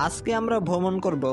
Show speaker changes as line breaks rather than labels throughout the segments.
আজকে আমরা ভ্রমণ করব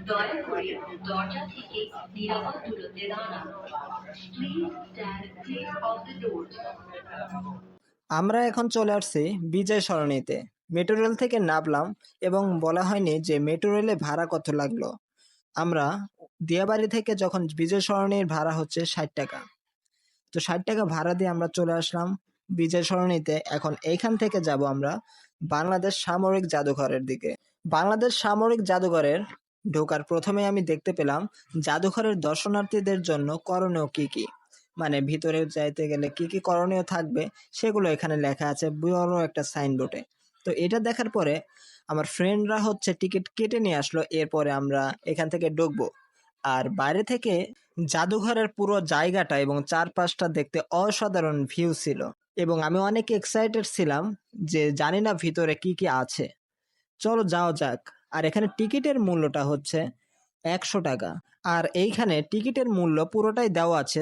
দয়া করে দরজা থেকে নিরাপদ দূরত্বে দাঁড়ান। Please stand clear of the doors.
আমরা এখন চলে আসছি বিজয় সরণিতে। মেট্রো রেল থেকে নামলাম এবং বলা হয়নি যে মেট্রো রেলে ভাড়া কত লাগলো। আমরা দিয়াবাড়ি থেকে যখন বিজয় সরণির ভাড়া হচ্ছে 60 টাকা, তো 60 টাকা ভাড়া দিয়ে আমরা চলে আসলাম বিজয় সরণিতে। এখন এইখান থেকে যাব আমরা বাংলাদেশ সামরিক জাদুঘরের দিকে। বাংলাদেশ সামরিক জাদুঘরের ঢোকার প্রথমে আমি দেখতে পেলাম জাদুঘরের দর্শনার্থীদের জন্য করণীয় কি কি, মানে ভিতরে যাইতে গেলে কি কি করণীয় থাকবে সেগুলো এখানে লেখা আছে বড় একটা সাইনবোর্ডে। তো এটা দেখার পরে আমার ফ্রেন্ডরা হচ্ছে টিকিট কেটে নিয়ে আসলো, এরপরে আমরা এখান থেকে ঢুকবো। আর বাইরে থেকে জাদুঘরের পুরো জায়গাটা এবং চারপাশটা দেখতে অসাধারণ ভিউ ছিল এবং আমি অনেক এক্সাইটেড ছিলাম যে জানি না ভিতরে কি কি আছে। চলো যাও যাক। আর এখানে টিকিটের মূল্যটা হচ্ছে 100 টাকা। আর এইখানে টিকিটের মূল্য পুরোটাই দেওয়া আছে।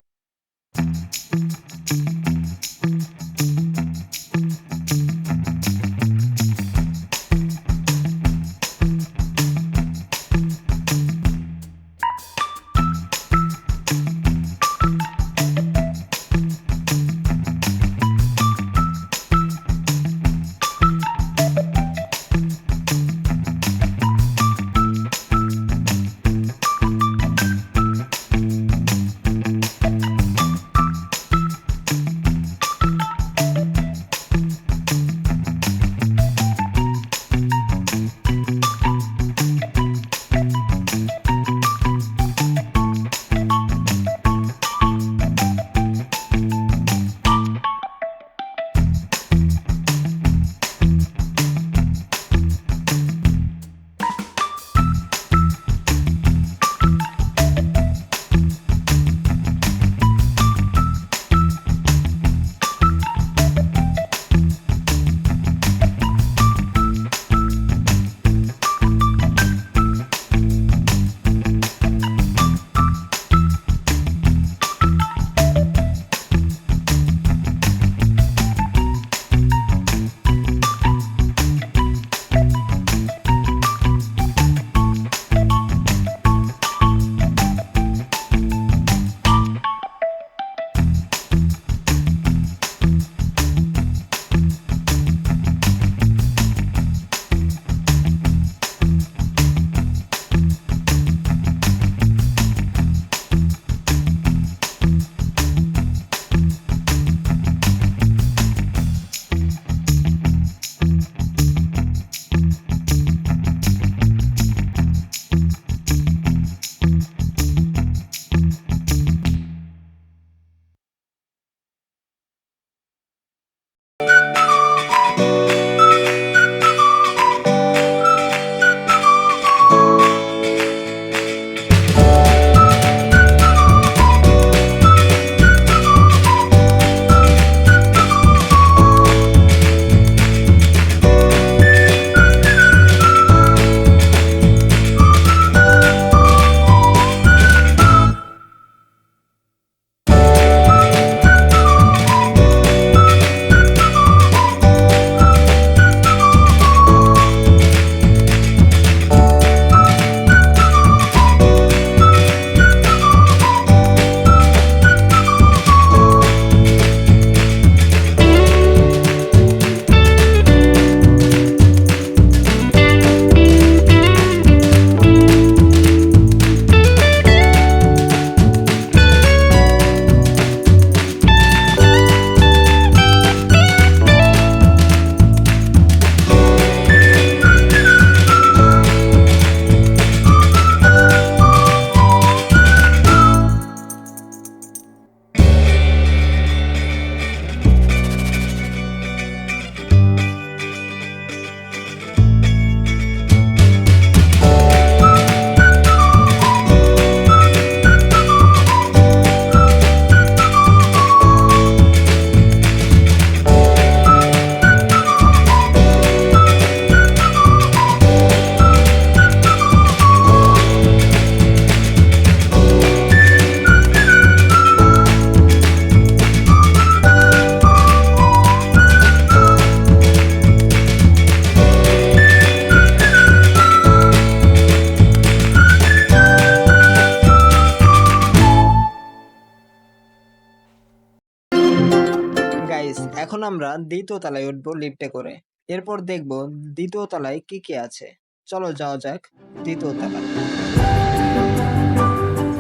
আমরা দ্বিতীয় তলায় উঠবো লিফটে করে। এরপর দেখব দ্বিতীয় তলায় কি কি আছে। চলো যাওয়া যাক দ্বিতীয় তলায়।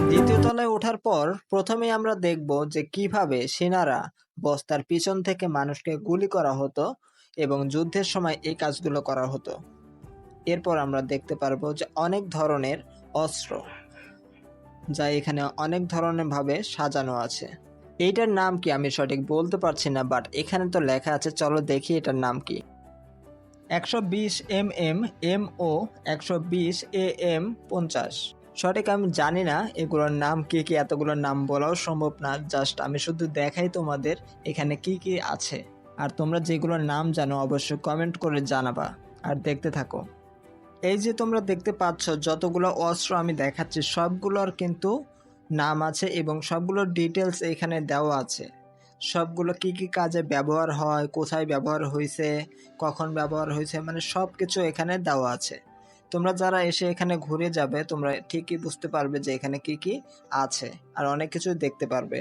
দ্বিতীয় তলায় ওঠার পর প্রথমেই আমরা দেখব যে কিভাবে সেনারা বস্তার পিছন থেকে মানুষকে গুলি করা হতো এবং যুদ্ধের সময় এই কাজগুলো করা হতো। এরপর আমরা দেখতে পারবো যে অনেক ধরনের অস্ত্র, যা এখানে অনেক ধরনের ভাবে সাজানো আছে। এইটার নাম কি আমি সঠিক বলতে পারছি না, বাট এখানে তো লেখা আছে, চলো দেখি এটার নাম কি। 120 mm MO 120 AM 50। সঠিক আমি জানি না এগুলোর নাম কি কি, এতগুলোর নাম বলাও সম্ভব না, জাস্ট আমি শুধু দেখাই তোমাদের এখানে কি কি আছে। আর তোমরা যেগুলোর নাম জানো অবশ্যই কমেন্ট করে জানাবা। আর দেখতে থাকো। এই যে তোমরা দেখতে পাচ্ছ যতগুলো অস্ত্র আমি দেখাচ্ছি সবগুলোর কিন্তু নাম আছে এবং সবগুলোর ডিটেলস এখানে দেওয়া আছে। সবগুলো কি কি কাজে ব্যবহার হয়, কোথায় ব্যবহার হয়েছে, কখন ব্যবহার হয়েছে, মানে সব কিছু এখানে দেওয়া আছে। তোমরা যারা এসে এখানে ঘুরে যাবে তোমরা ঠিকই বুঝতে পারবে যে এখানে কি কি আছে আর অনেক কিছু দেখতে পারবে।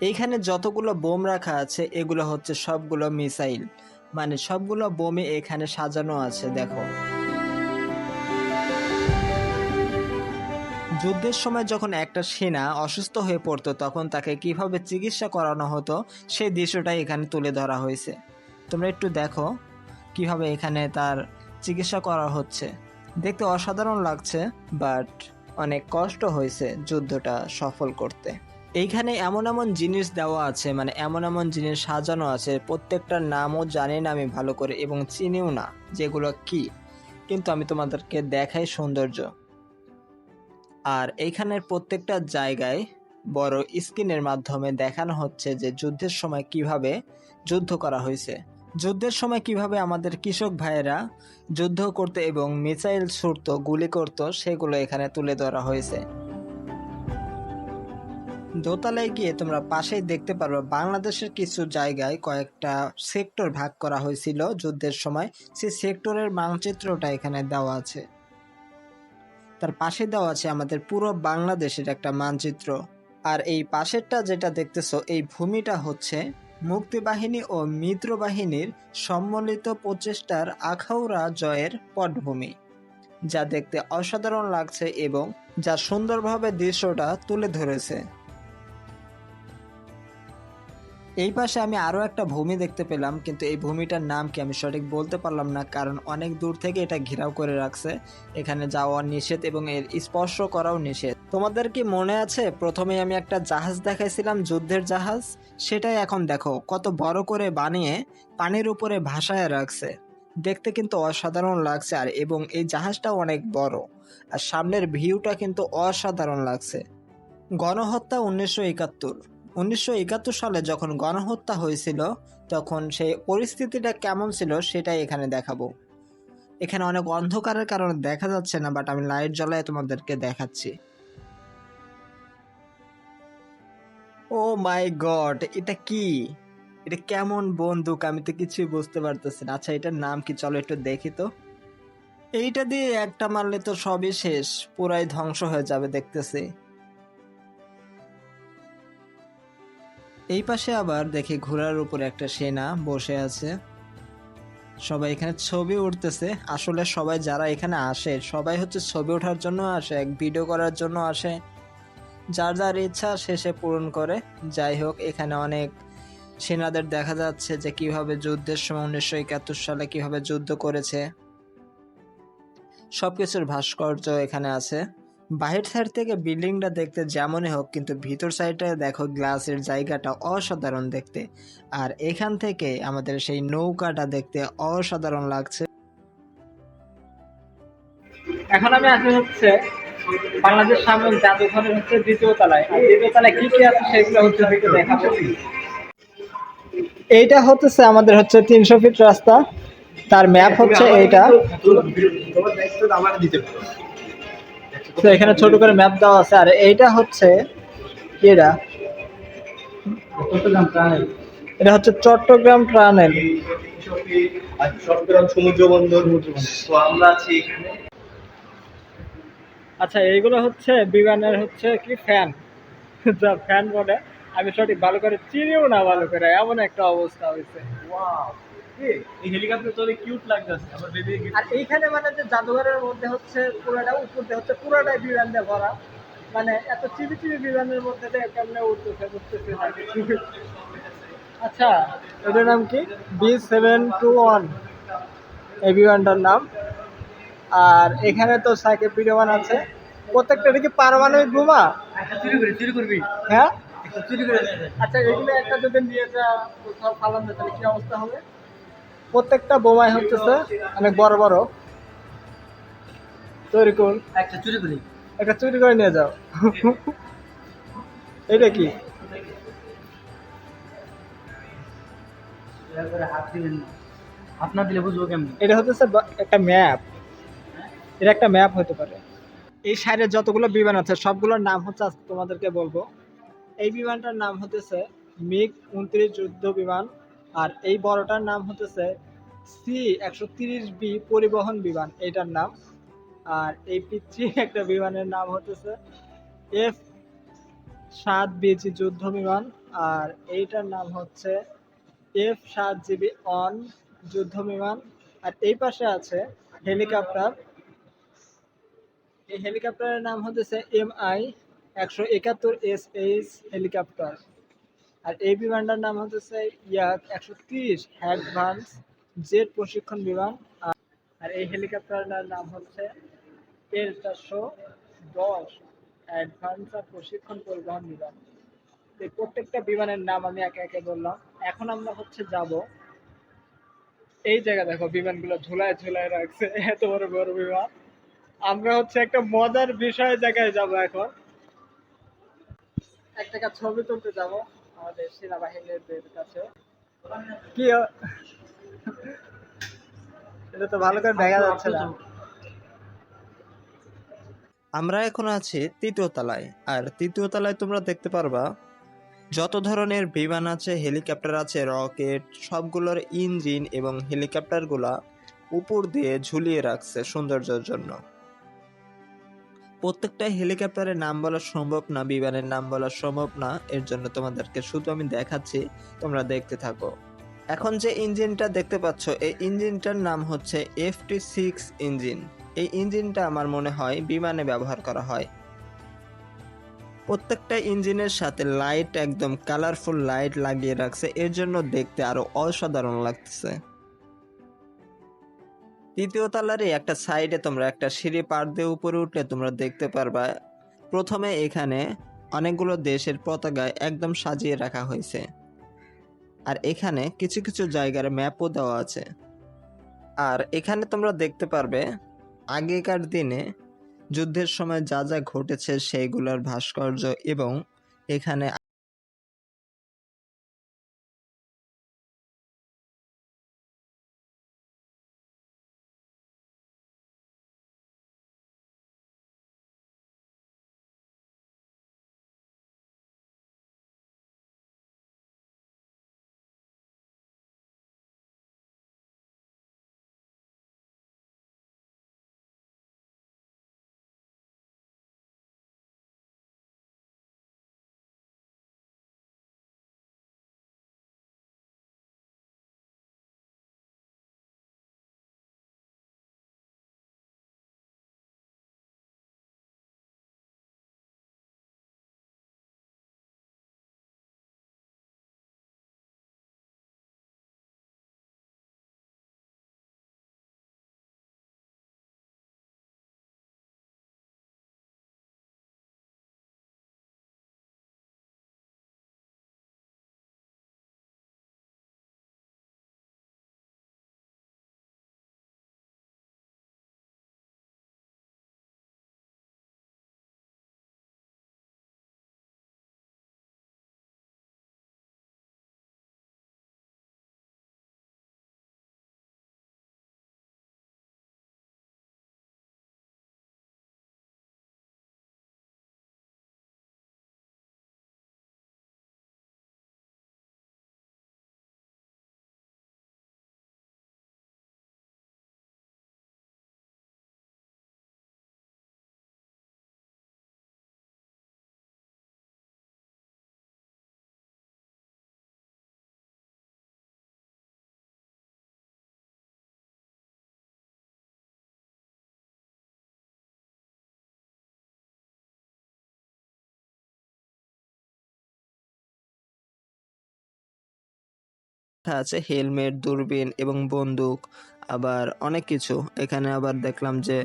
এইখানে যতগুলো বোম রাখা আছে এগুলো হচ্ছে সবগুলো মিসাইল, মানে সবগুলো বোমে এখানে সাজানো আছে। দেখো, যুদ্ধের সময় যখন একটা সেনা অসুস্থ হয়ে পড়তো তখন তাকে কিভাবে চিকিৎসা করানো হতো সেই দৃশ্যটাই এখানে তুলে ধরা হয়েছে। তোমরা একটু দেখো কিভাবে এখানে তার চিকিৎসা করা হচ্ছে। দেখতে অসাধারণ লাগছে, বাট অনেক কষ্ট হয়েছে যুদ্ধটা সফল করতে। এইখানে এমন এমন জিনিস দেওয়া আছে, মানে এমন এমন জিনিস সাজানো আছে, প্রত্যেকটার নামও জানি না আমি ভালো করে এবং চিনিও না যেগুলো কি, কিন্তু আমি তোমাদেরকে দেখাই সৌন্দর্য। আর এইখানের প্রত্যেকটা জায়গায় বড় স্ক্রিনের মাধ্যমে দেখানো হচ্ছে যে যুদ্ধের সময় কিভাবে যুদ্ধ করা হয়েছে, যুদ্ধের সময় কিভাবে আমাদের কৃষক ভাইয়েরা যুদ্ধ করতে এবং মিসাইল ছুড়তো, গুলি করতো, সেগুলো এখানে তুলে ধরা হয়েছে। দোতলায় গিয়ে তোমরা পাশেই দেখতে পারবে বাংলাদেশের কিছু জায়গায় কয়েকটা সেক্টর ভাগ করা হয়েছিল যুদ্ধের সময়, সেই সেক্টরের মানচিত্রটা এখানে দেওয়া আছে। তার পাশে দেওয়া আছে আমাদের পুরো বাংলাদেশের একটা মানচিত্র। আর এই পাশেরটা যেটা দেখতেছো এই ভূমিটা হচ্ছে মুক্তিবাহিনী ও মিত্র বাহিনীর সম্মিলিত প্রচেষ্টার আখাউড়া জয়ের পটভূমি, যা দেখতে অসাধারণ লাগছে এবং যা সুন্দরভাবে দৃশ্যটা তুলে ধরেছে। এই পাশে আমি আরো একটা ভূমি দেখতে পেলাম, কিন্তু এই ভূমিটার নাম কি আমি সঠিক বলতে পারলাম না, কারণ অনেক দূর থেকে এটা ঘেরাও করে রাখছে। এখানে যাওয়া নিষেধ এবং এর স্পর্শ করাও নিষেধ। তোমাদের কি মনে আছে প্রথমে আমি একটা জাহাজ দেখাইছিলাম, যুদ্ধের জাহাজ? সেটাই এখন দেখো কত বড় করে বানিয়ে পানির উপরে ভাসায় রাখছে। দেখতে কিন্তু অসাধারণ লাগছে, আর এবং এই জাহাজটাও অনেক বড়, আর সামনের ভিউটা কিন্তু অসাধারণ লাগছে। গণহত্যা 1971 সালে যখন গণহত্যা হয়েছিল তখন সেই পরিস্থিতিটা কেমন ছিল সেটাই এখানে দেখাবো। এখানে অনেক অন্ধকারের কারণে দেখা যাচ্ছে না, বাট আমি লাইট জ্বালায় তোমাদেরকে দেখাচ্ছি। ও মাই গড, এটা কি? এটা কেমন বন্দুক? আমি তো কিছুই বুঝতে পারতেছি না। আচ্ছা, এটার নাম কি? চলো একটু দেখি তো। এইটা দিয়ে একটা মারলে তো সবই শেষ, পুরাই ধ্বংস হয়ে যাবে দেখতেছি। এই পাশে আবার দেখি ঘোড়ার উপরে একটা সেনা বসে আছে। সবাই এখানে ছবি উঠতেছে। আসলে সবাই যারা এখানে আসে সবাই হচ্ছে ছবি ওঠার জন্য আসে, এক ভিডিও করার জন্য আসে, যার যার ইচ্ছা শেষে পূরণ করে। যাই হোক, এখানে অনেক সেনাদের দেখা যাচ্ছে যে কিভাবে যুদ্ধের সময় 1971 সালে কিভাবে যুদ্ধ করেছে, সবকিছুর ভাস্কর্য এখানে আছে। বাহির সাইড থেকে বিল্ডিংটা দেখতে যেমনই হোক, কিন্তু ভিতর সাইডে দেখো গ্লাসের জায়গাটা অসাধারণ দেখতে। আর এখান থেকে আমাদের সেই নৌকাটা দেখতে অসাধারণ লাগছে।
এখন আমি আছি হচ্ছে বাংলাদেশ সামরিক জাদুঘরের হচ্ছে দ্বিতীয় তলায়। আর দ্বিতীয় তলায় কি কি আছে সেগুলো হচ্ছে একটু দেখাবো।
এইটা হচ্ছে আমাদের হচ্ছে 300 ফিট রাস্তা, তার ম্যাপ হচ্ছে এইটা। তো এখানে ছোট করে ম্যাপ দেওয়া আছে। আর এইটা হচ্ছে এটা এটা হচ্ছে চট্টগ্রাম টানেল।
চট্টগ্রাম সমুদ্র বন্দর। তো আমরা আছি এখানে।
আচ্ছা, এইগুলো হচ্ছে বিমানের হচ্ছে কি ফ্যান, যা ফ্যান বলে। আমি সঠিক ভালো করে চিনিও না ভালো করে, এমন একটা অবস্থা হয়েছে।
ওয়াও, এই হেলিকপ্টার তো অনেক কিউট লাগতেছে আমার বেবি।
আর এইখানে মানে যে জাদুঘরের মধ্যে হচ্ছে পুরোটা উপর দিয়ে হচ্ছে পুরোটাই বিমান দিয়ে ভরা, মানে এত চিবি চিবি বিমানের মধ্যে দিয়ে কেমনে উঠতেছে বুঝতেছে না কিছু। আচ্ছা, এটার নাম কি? B721 এই বিমানটার নাম। আর এখানে তো সাইকেল বিমান আছে, প্রত্যেকটা এটা কি পারমাণবিক বোমা?
চুরি করবি
হ্যাঁ।
চুরি করে নিয়ে যায়।
আচ্ছা, এগুলো একটা যদি নিয়ে যা কোথাও ফালান যায় তাহলে কি অবস্থা হবে? প্রত্যেকটা বোমাই হচ্ছে অনেক বড় বড়, তৈরি করুন,
একটা চুরি করি।
একটা চুরি করে নিয়ে যাও। এটা কি?
হাত দিবেন না, হাত না দিলে বুঝবো কেমন।
এটা হচ্ছে একটা ম্যাপ, এটা একটা ম্যাপ হতে পারে। এই সাইডে যতগুলো বিমান আছে সবগুলোর নাম হচ্ছে আজকে তোমাদেরকে বলবো। এই বিমানটার নাম হতেছে MiG-29 যুদ্ধ বিমান। আর এই বড়টার নাম হতেছে C-130B পরিবহন বিমান, এইটার নাম। আর এই পিচ্ছি একটা বিমানের নাম হতেছে F-7BG যুদ্ধ বিমান। আর এইটার নাম হচ্ছে F-7GB অন যুদ্ধ বিমান। আর এই পাশে আছে হেলিকপ্টার, এই হেলিকপ্টারের নাম হতেছে MI-171SH হেলিকপ্টার। আর এই বিমানটার নাম হতেছে Yak-130 অ্যাডভান্স জেট প্রশিক্ষণ বিমান। আর এই হেলিকপ্টারটার নাম হচ্ছে L-410 অ্যাডভান্স প্রশিক্ষণ পরিবহন বিমান। এই প্রত্যেকটা বিমানের নাম আমি একে একে বললাম। এখন আমরা হচ্ছে যাব এই জায়গা, দেখো বিমানগুলো ঝুলায় ঝুলায় রাখছে, এত বড় বড় বিমান। আমরা হচ্ছে একটা মজার বিষয় জায়গায় যাব এখন, একটা ছবি তুলতে যাব আমাদের সেনাবাহিনীর কাছে। কি এটা তো ভালো করে দেখা যাচ্ছে না।
আমরা এখন আছি তৃতীয় তলায়, আর তৃতীয় তলায় তোমরা দেখতে পারবা যত ধরনের বিমান আছে, হেলিকপ্টার আছে, রকেট, সবগুলোর ইঞ্জিন এবং হেলিকপ্টারগুলা উপর দিয়ে ঝুলিয়ে রাখছে সৌন্দর্যের জন্য। প্রত্যেকটা হেলিকপ্টারের নাম বলা সম্ভব না, বিমানের নাম বলা সম্ভব না, এর জন্য তোমাদেরকে শুধু আমি দেখাচ্ছি, তোমরা দেখতে থাকো। এখন যে ইঞ্জিনটা দেখতে পাচ্ছ, এই ইঞ্জিনটার নাম হচ্ছে FT6 ইঞ্জিন। এই ইঞ্জিনটা আমার মনে হয় বিমানে ব্যবহার করা হয়। প্রত্যেকটা ইঞ্জিনের সাথে লাইট, একদম কালারফুল লাইট লাগিয়ে রাখছে, এর জন্য দেখতে আরো অসাধারণ লাগতেছে। তৃতীয় তলারই একটা সাইডে তোমরা একটা সিঁড়ি পার দিয়ে উপরে উঠলে তোমরা দেখতে পারবা প্রথমে এখানে অনেকগুলো দেশের পতাকা একদম সাজিয়ে রাখা হয়েছে। আর এখানে কিছু কিছু জায়গার ম্যাপও দেওয়া আছে। আর এখানে তোমরা দেখতে পারবে আগেকার দিনে যুদ্ধের সময় যা যা ঘটেছে সেইগুলোর ভাস্কর্য, এবং এখানে রাখা আছে হেলমেট, দূরবীন এবং বন্দুক, আবার অনেক কিছু। এখানে আবার দেখলাম যে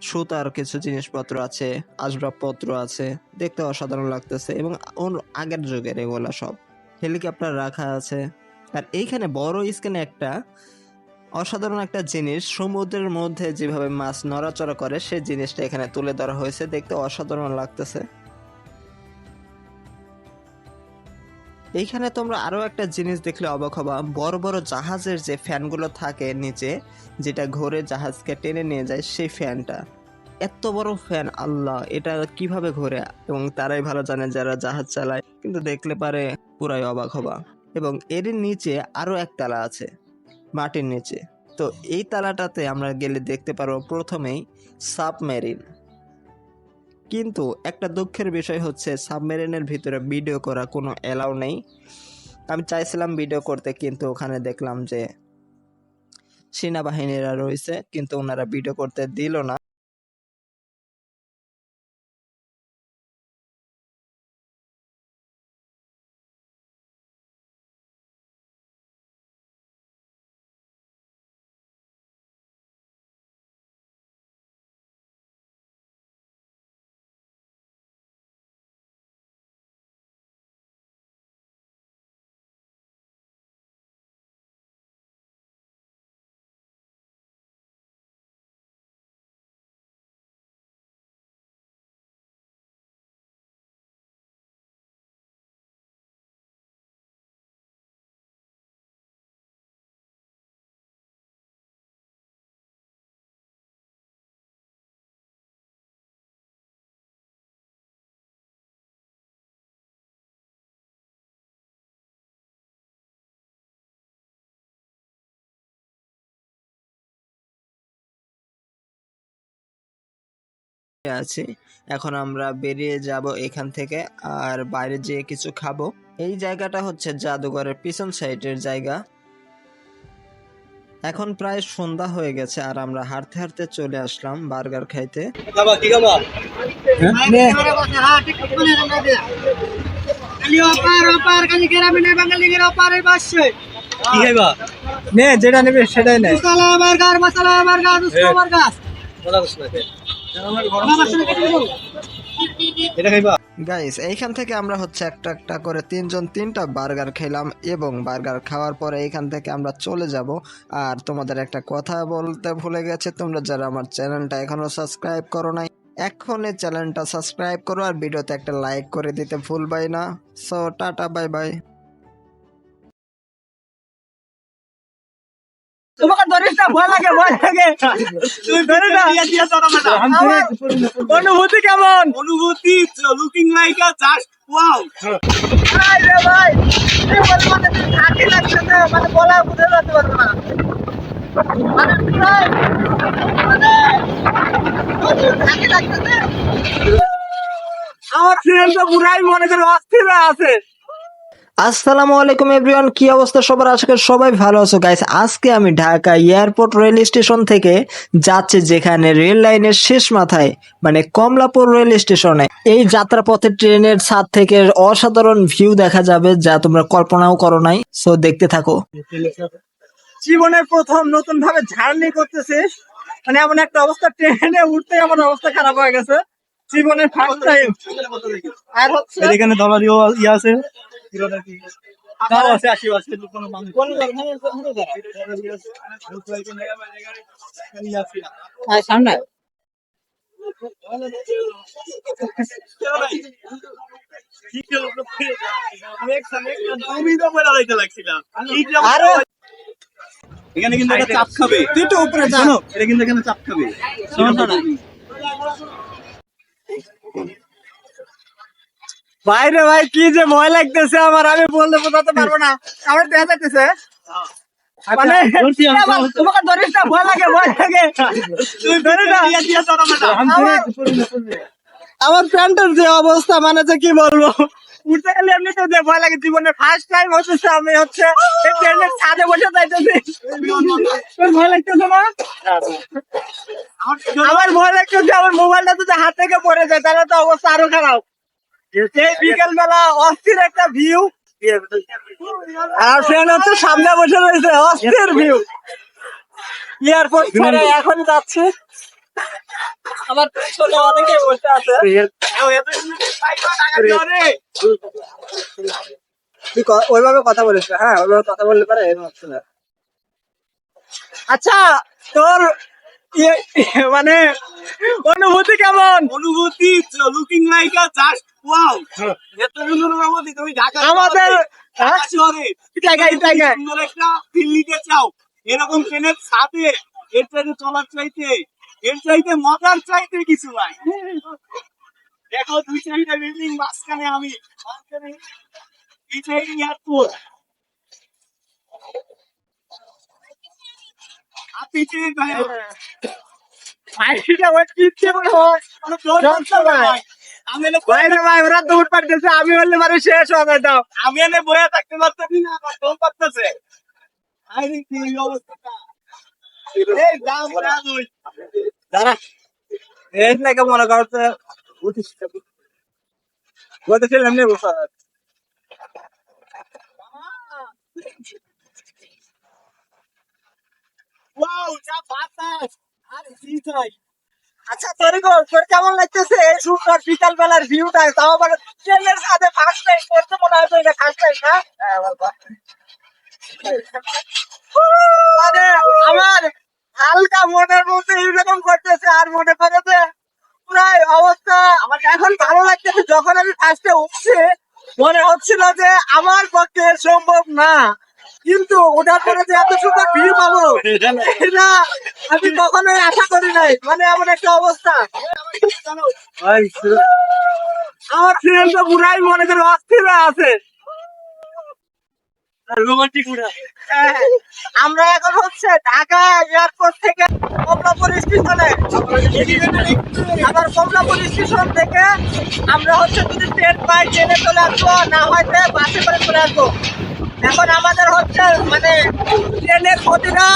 সুতার কিছু জিনিসপত্র আছে, আসবাবপত্র আছে, দেখতে অসাধারণ লাগতেছে এবং আগের যুগের এগুলা সব। হেলিকপ্টার রাখা আছে। আর এইখানে বড় স্ক্রিনে একটা অসাধারণ একটা জিনিস, সমুদ্রের মধ্যে যেভাবে মাছ নড়াচড়া করে সেই জিনিসটা এখানে তুলে ধরা হয়েছে, দেখতে অসাধারণ লাগতেছে। এইখানে তোমরা আরো একটা জিনিস দেখলে অবাক হবা, বড় বড় জাহাজের যে ফ্যানগুলো থাকে নিচে, যেটা ঘুরে জাহাজকে টেনে নিয়ে যায়, সেই ফ্যানটা, এত বড় ফ্যান, আল্লাহ, এটা কিভাবে ঘোরে এবং তারাই ভালো জানে যারা জাহাজ চালায়, কিন্তু দেখলে পারে পুরাই অবাক হবা। এবং এর নিচে আরো এক তালা আছে মাটির নিচে। তো এই তালাটাতে আমরা গেলে দেখতে পারবো প্রথমেই সাবমেরিন। কিন্তু একটা দুঃখের বিষয় হচ্ছে সাবমেরিনের ভিতরে ভিডিও করা কোনো অ্যালাউ নেই। আমি চাইছিলাম ভিডিও করতে, কিন্তু ওখানে দেখলাম যে সেনাবাহিনীরা রয়েছে, কিন্তু ওনারা ভিডিও করতে দিল না। আছি, এখন আমরা বেরিয়ে যাব এখান থেকে আর বাইরে যেয়ে কিছু খাবো। এই জায়গাটা হচ্ছে জাদুঘরের পিছন সাইডের জায়গা। এখন প্রায় সন্ধ্যা হয়ে গেছে আর আমরা হাঁটতে হাঁটতে চলে আসলাম বার্গার খাইতে।
যেটা নেবে সেটাই নেই।
গাইস, এইখান থেকে আমরা হচ্ছে একটা একটা করে তিনজন তিনটা বার্গার খেলাম এবং বার্গার খাওয়ার পরে এইখান থেকে আমরা চলে যাব। আর তোমাদের একটা কথা বলতে ভুলে গেছে, তোমরা যারা আমার চ্যানেলটা এখনো সাবস্ক্রাইব করো নাই, এখনই চ্যানেলটা সাবস্ক্রাইব করো আর ভিডিওতে একটা লাইক করে দিতে ভুলবাই না। So tata, bye bye.
তোমাকে ধরিস না, ভয় লাগে, ভয় লাগে। তুই ধরে না। আমার অনুভূতি কেমন?
অনুভূতি লুকিং লাইক আ জাস্ট ওয়াও।
ভাই রে ভাই, এই পরিমাণে থাকি লাগছে না, মানে বলা বুঝে যেতে পারবো না। মানে পুরাই, মানে থাকি লাগছে। আমার ছেলেটা পুরাই মনে করে অস্থির আছে।
আসসালামু আলাইকুম এভরিওয়ান, কি অবস্থা সবার? আশা করি সবাই ভালো আছো গাইস। আজকে আমি ঢাকা এয়ারপোর্ট রেল স্টেশন থেকে যাচ্ছি, যেখানে রেল লাইনের শেষ মাথায় মানে কমলাপুর রেল স্টেশনে। এই যাত্রাপথে ট্রেনের ছাদ থেকে অসাধারণ ভিউ দেখা যাবে, যা তোমরা কল্পনাও করো নাই। সো দেখতে থাকো।
জীবনের প্রথম নতুন ভাবে জার্নি করতেছিস, মানে এমন একটা অবস্থা, ট্রেনে উঠতে আমার অবস্থা খারাপ হয়ে গেছে। জীবনের ফার্স্ট টাইম। আর হচ্ছে
এখানে ডলারিও ইয়ে আছে। তাও আছে আশেপাশে কোনো মানুষ।
সামনে
এখানে কিন্তু একটা চাপ খাবে।
তুই তো উপরে যা।
শোনো, এটা কিন্তু এখানে চাপ খাবে।
বাইরে ভাই কি যে ভয় লাগতেছে আমার, আমি বলতে বোঝাতে পারবো না। আমার দেখা যাইতেছে মানে তোমাকে ধরিস না, ভয় লাগে, ভয় লাগে। তুই ধরে না। আমার প্যান্টের যে অবস্থা, মানে যে কি বলবো, উঠতে গেলে এমনিতে যে ভয় লাগে। জীবনে ফার্স্ট টাইম হচ্ছে আমি হচ্ছে এই ট্রেনের ছাদে বসে যাইতেছি। তোর ভয় লাগতেছে না? আমার ভয় লাগতেছে, আমার মোবাইলটা যদি হাত থেকে পড়ে যায় তাহলে তো অবস্থা আরো খারাপ। এই বিকেল বেলা অস্থির একটা ভিউ, আর ফ্রেন্ড হচ্ছে সামনে বসে রয়েছে, অস্থির ভিউ। এয়ারপোর্ট ছেড়ে এখন যাচ্ছে। আমার পেছনে অনেকে বসে আছে। তুই ওইভাবে কথা বলিস না, হ্যাঁ ওইভাবে কথা বললে পারে এরকম হচ্ছে না। আচ্ছা তোর মানে অনুভূতি কেমন?
অনুভূতি লুকিং লাইক আ জাস্ট ওয়াও। এত সুন্দর অনুভূতি তুমি ঢাকা
আমাদের
ঢাকা শহরে
জায়গায়
সুন্দর একটা ফিল নিতে চাও, এরকম ট্রেনের সাথে এর ট্রেনে চলার চাইতে এর চাইতে মজার চাইতে কিছু নাই। দেখো দুই চারটা বিল্ডিং, মাঝখানে আমি, মাঝখানে এয়ারপোর্ট। আপনি চিনেন ভাই
ফাইটটা ওই কিচ্ছে মনে হয়
কোনো ডোর
জমছে ভাই।
আমি এনে
বাইরে ভাই ওরা দৌড় পাড়তেছে, আমি বললে মানে শেষ হবে দাও।
আমি এনে বয়ে থাকতে পারতেছি না, আমার ডোর পারতেছে। আরে কি অবস্থা, এই দাম দাম ওই
দাঁড়া এই নাকি মনে করছে বলতেছিলাম নে বসা।
ওয়াও যা বাতাস আর কি চাই।
আচ্ছা তোর কেমন লাগতেছে এই সুন্দর বিকাল বেলার ভিউটা? তাও আবার ট্রেনের সাথে ফার্স্ট টাইম করতে মনে হয় তো এটা ফার্স্ট টাইম না? মানে আমার হালকা মনের মধ্যে এরকম করতেছে, আর মনে করে যে প্রায় অবস্থা আমার এখন ভালো লাগতেছে। যখন আমি ফার্স্টে উঠছি মনে হচ্ছিল যে আমার পক্ষে সম্ভব না, কিন্তু ওটার পরে যে এত সুন্দর ভিউ পাবো এটা আমি কখনোই আশা করি নাই। মানে এমন একটা অবস্থা, আমার ফ্রেন্ড তো পুরাই মনে করে অস্থির আছে।
রোমান্টিক উড়া।
আমরা এখন হচ্ছে ঢাকা এয়ারপোর্ট থেকে কমলাপুর স্টেশনে, আবার কমলাপুর স্টেশন থেকে আমরা হচ্ছে যদি ট্রেন পাই ট্রেনে চলে আসবো, না হয়তো বাসে করে চলে আসবো। এখন আমাদের হচ্ছে মানে ট্রেনের গতিটা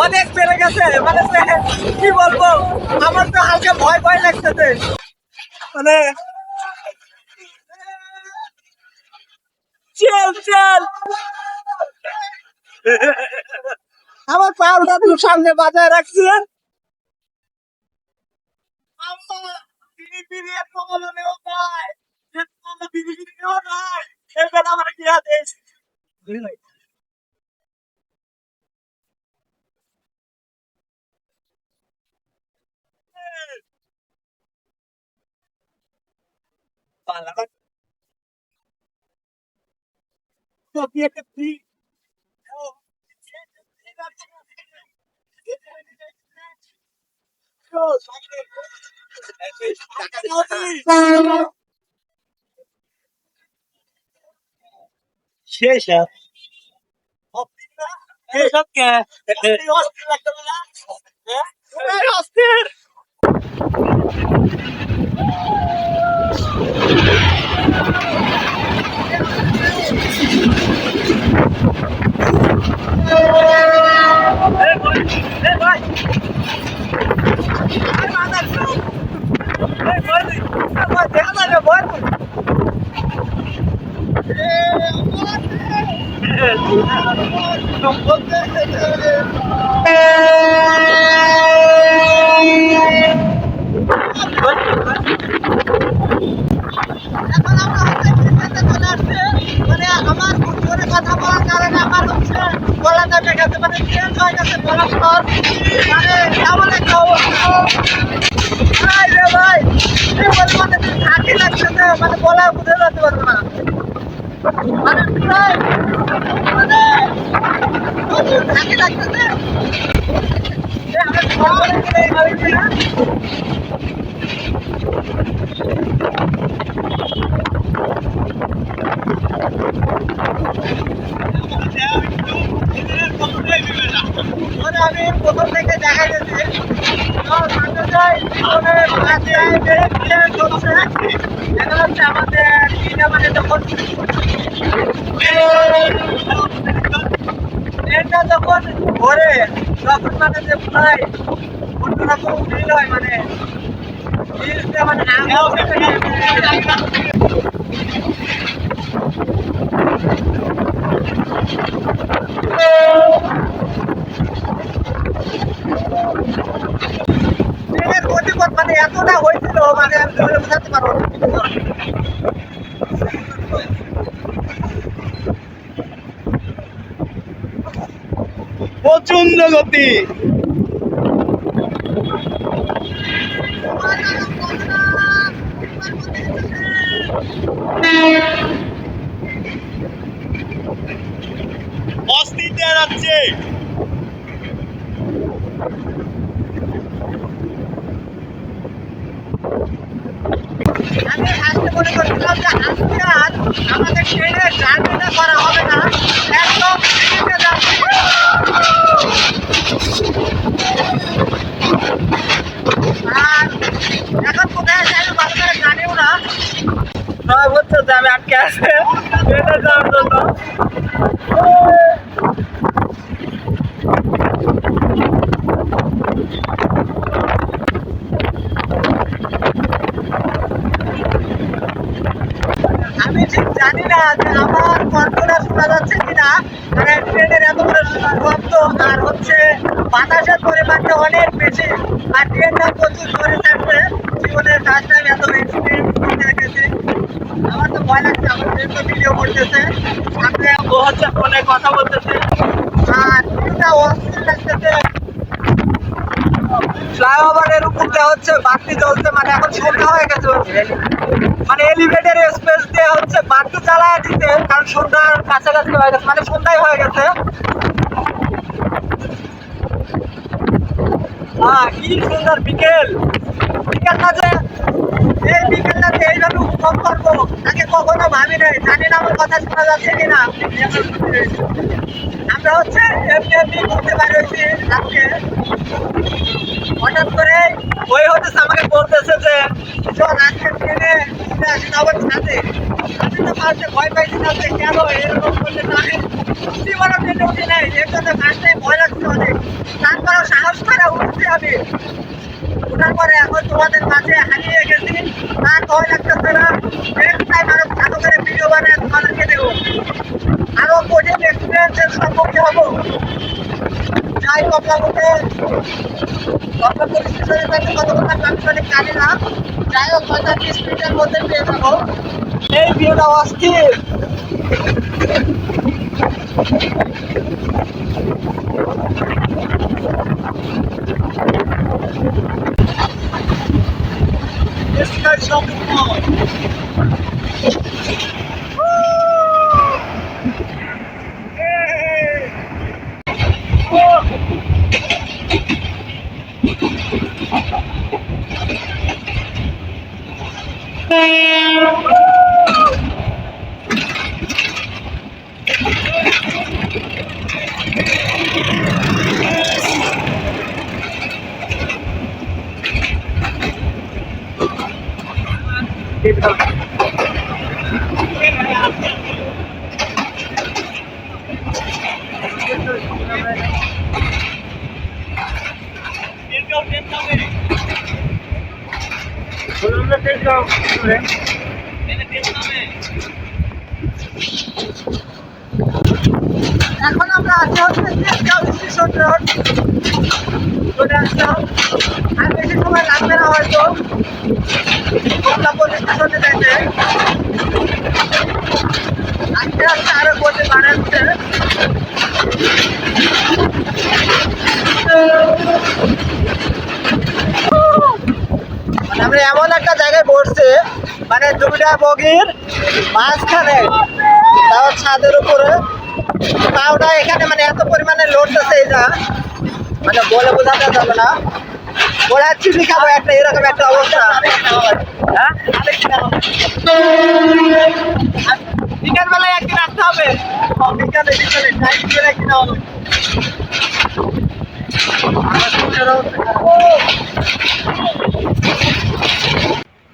অনেক বেড়ে গেছে, মানে কি বলবো, আমার তো হালকা ভয় ভয় লাগতেছে। মানে চল চল আমার পাউডার সামনে বাজায় রাখছে।
আম্মা বিড়ি বিড়ি এত বলো নেও নাই, এত বলো বিড়ি বিড়ি নেও নাই, এবার আমার কি আদেশ। তো কি একটা ফ্রি শেষ সব কে অস্থির লাগতো না, হ্যাঁ অস্থির।
এখন আমরা হচ্ছে ট্রেনে চলে আসছে, মানে আমার হুট করে কথা বলার কারণে আমার হচ্ছে গলা দামে গেছে, মানে ট্রেন হয়ে গেছে পরস্পর, মানে এমন একটা অবস্থা। ভাই রে ভাই এই পরিমাণে ঘাটি লাগছে, মানে গলা বুঝে যেতে পারবো না, মানে প্রায় মানে প্রচুর ঘাটি লাগতেছে। আমি খবরে গেলে এইভাবে মানে আমি প্রথম থেকে দেখা গেছে দেখা যাচ্ছে আমাদের এটা মানে যখন ট্রেনটা যখন ঘোরে তখন মানে যে প্রায় অন্যরকম ফিল হয়, মানে মানে ট্রেনের গতিপথ মানে এতটা হয়েছিল মানে আমি বলে বোঝাতে পারবো না।
প্রচন্ড গতি। অস্থির যাচ্ছে।
আমি আজকে মনে করছিলাম যে আজকে আর আমাদের ট্রেনের জার্নিটা করা হবে না, একদম ট্রেনে যাচ্ছি। আর এখন কোথায় যাই ভালো করে জানিও না, সবাই বলছে যে আমি আটকে আছে ট্রেনে যাওয়ার জন্য। আমি ঠিক জানি না যে আমার কণ্ঠটা শোনা যাচ্ছে কিনা, মানে ট্রেনের এত বড় শব্দ আর হচ্ছে বাতাসের পরিমাণটা অনেক বেশি, আর ট্রেনটা প্রচুর জোরে থাকবে। জীবনের ফার্স্ট টাইম এত এক্সপিরিয়েন্স দেখেছি। আমার তো ভয় লাগছে, আমার ট্রেন তো ভিডিও করতেছে, সামনে ও হচ্ছে ফোনে কথা বলতেছে, আর ট্রেনটা অস্থির লাগতেছে। ফ্লাইওভারের উপরে হচ্ছে বাতি জ্বলছে, মানে এখন সন্ধ্যা হয়ে গেছে, মানে এলিভেটর স্পেস দিয়ে হচ্ছে বাতি জ্বালায় দিতে, কারণ সন্ধ্যার কাছাকাছি হয়ে গেছে, মানে সন্ধ্যায় হয়ে গেছে। কি সুন্দর বিকেল, বিকেলটা যে এই বিকেলটা যে এইভাবে উপভোগ করবো তাকে কখনো ভাবি নাই। জানি না আমার কথা শোনা যাচ্ছে কিনা। আমরা হচ্ছে এমনি এমনি ঘুরতে পারিয়েছি আজকে, হঠাৎ করে ওই হচ্ছে আমাকে বলতেছে যে চল আজকে ট্রেনে ঘুরে আসি না আবার ছাদে। আমি তো ফার্স্টে ভয় পাইছি না যে কেন এরকম করলে আমি জীবনে ট্রেনে উঠি নাই, এর জন্য ফার্স্টে ভয় লাগছে অনেক। তারপরেও সাহস করে উঠছি আমি। ওঠার পরে এখন তোমাদের মাঝে হারিয়ে গেছি, আর ভয় লাগতেছে না। নেক্সট টাইম আরো ভালো করে ভিডিও বানিয়ে তোমাদেরকে দেবো, আরো কঠিন এক্সপিরিয়েন্সের সম্মুখীন হবো। যাই কমলাপুরে কমলাপুর স্টেশনের কাছে কতক্ষণ আমি অনেক জানি না, যাই হোক 35 মিনিটের মধ্যে পেয়ে যাবো। এই ভিউটা অস্থির।
Sky shopping mall.
এখন আমরা আছি হচ্ছে তেজগাঁও স্টেশন রোড, চলে আসলাম। আর বেশি সময় লাগবে না হয়তো কমলাপুর স্টেশনে যাইতে। আস্তে আস্তে আরো গতি বাড়াচ্ছে। আমরা এমন একটা জায়গায় বসছি, মানে দুইটা বগির মাঝখানে, তাও ছাদের উপরে। পাওটা এখানে মানে এত পরিমাণে লোড আছে, এটা মানে বলে বোঝাতে যাবে না। ওরা চিনি খাবো একটা, এরকম একটা অবস্থা। হ্যাঁ, বিকাল বেলায় একদিন আসতে হবে। বিকালে বিকালে টাইম করে কিনা হবে।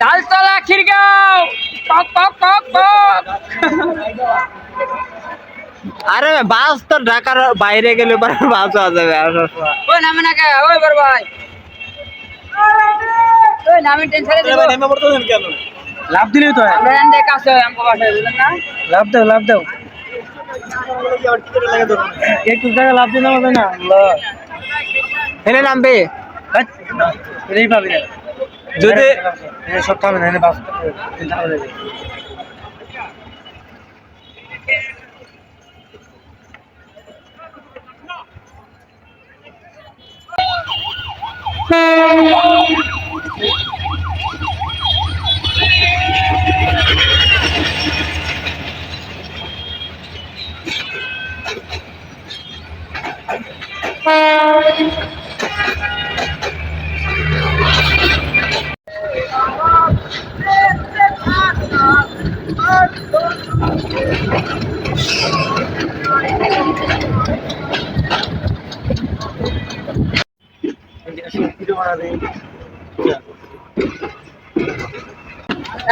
তালতলা খিরগাঁও কক কক কক কক।
আরে বাস তো ঢাকার বাইরে গেলে পরে বাস পাওয়া যাবে।
ওই নামে না কে, ওই বড় ভাই ওই নামে টেনশন
নেমে পড়তেছেন কেন?
লাভ দিলেই তো হয়।
আমরা এখান থেকে কাছে হয় আমাকে বাসায় বুঝলেন না?
লাভ দাও লাভ দাও একটু জায়গা লাভ দিলে হবে না
এনে নামবে
এটাই পাবি না
যদি
সব থামে না এনে বাস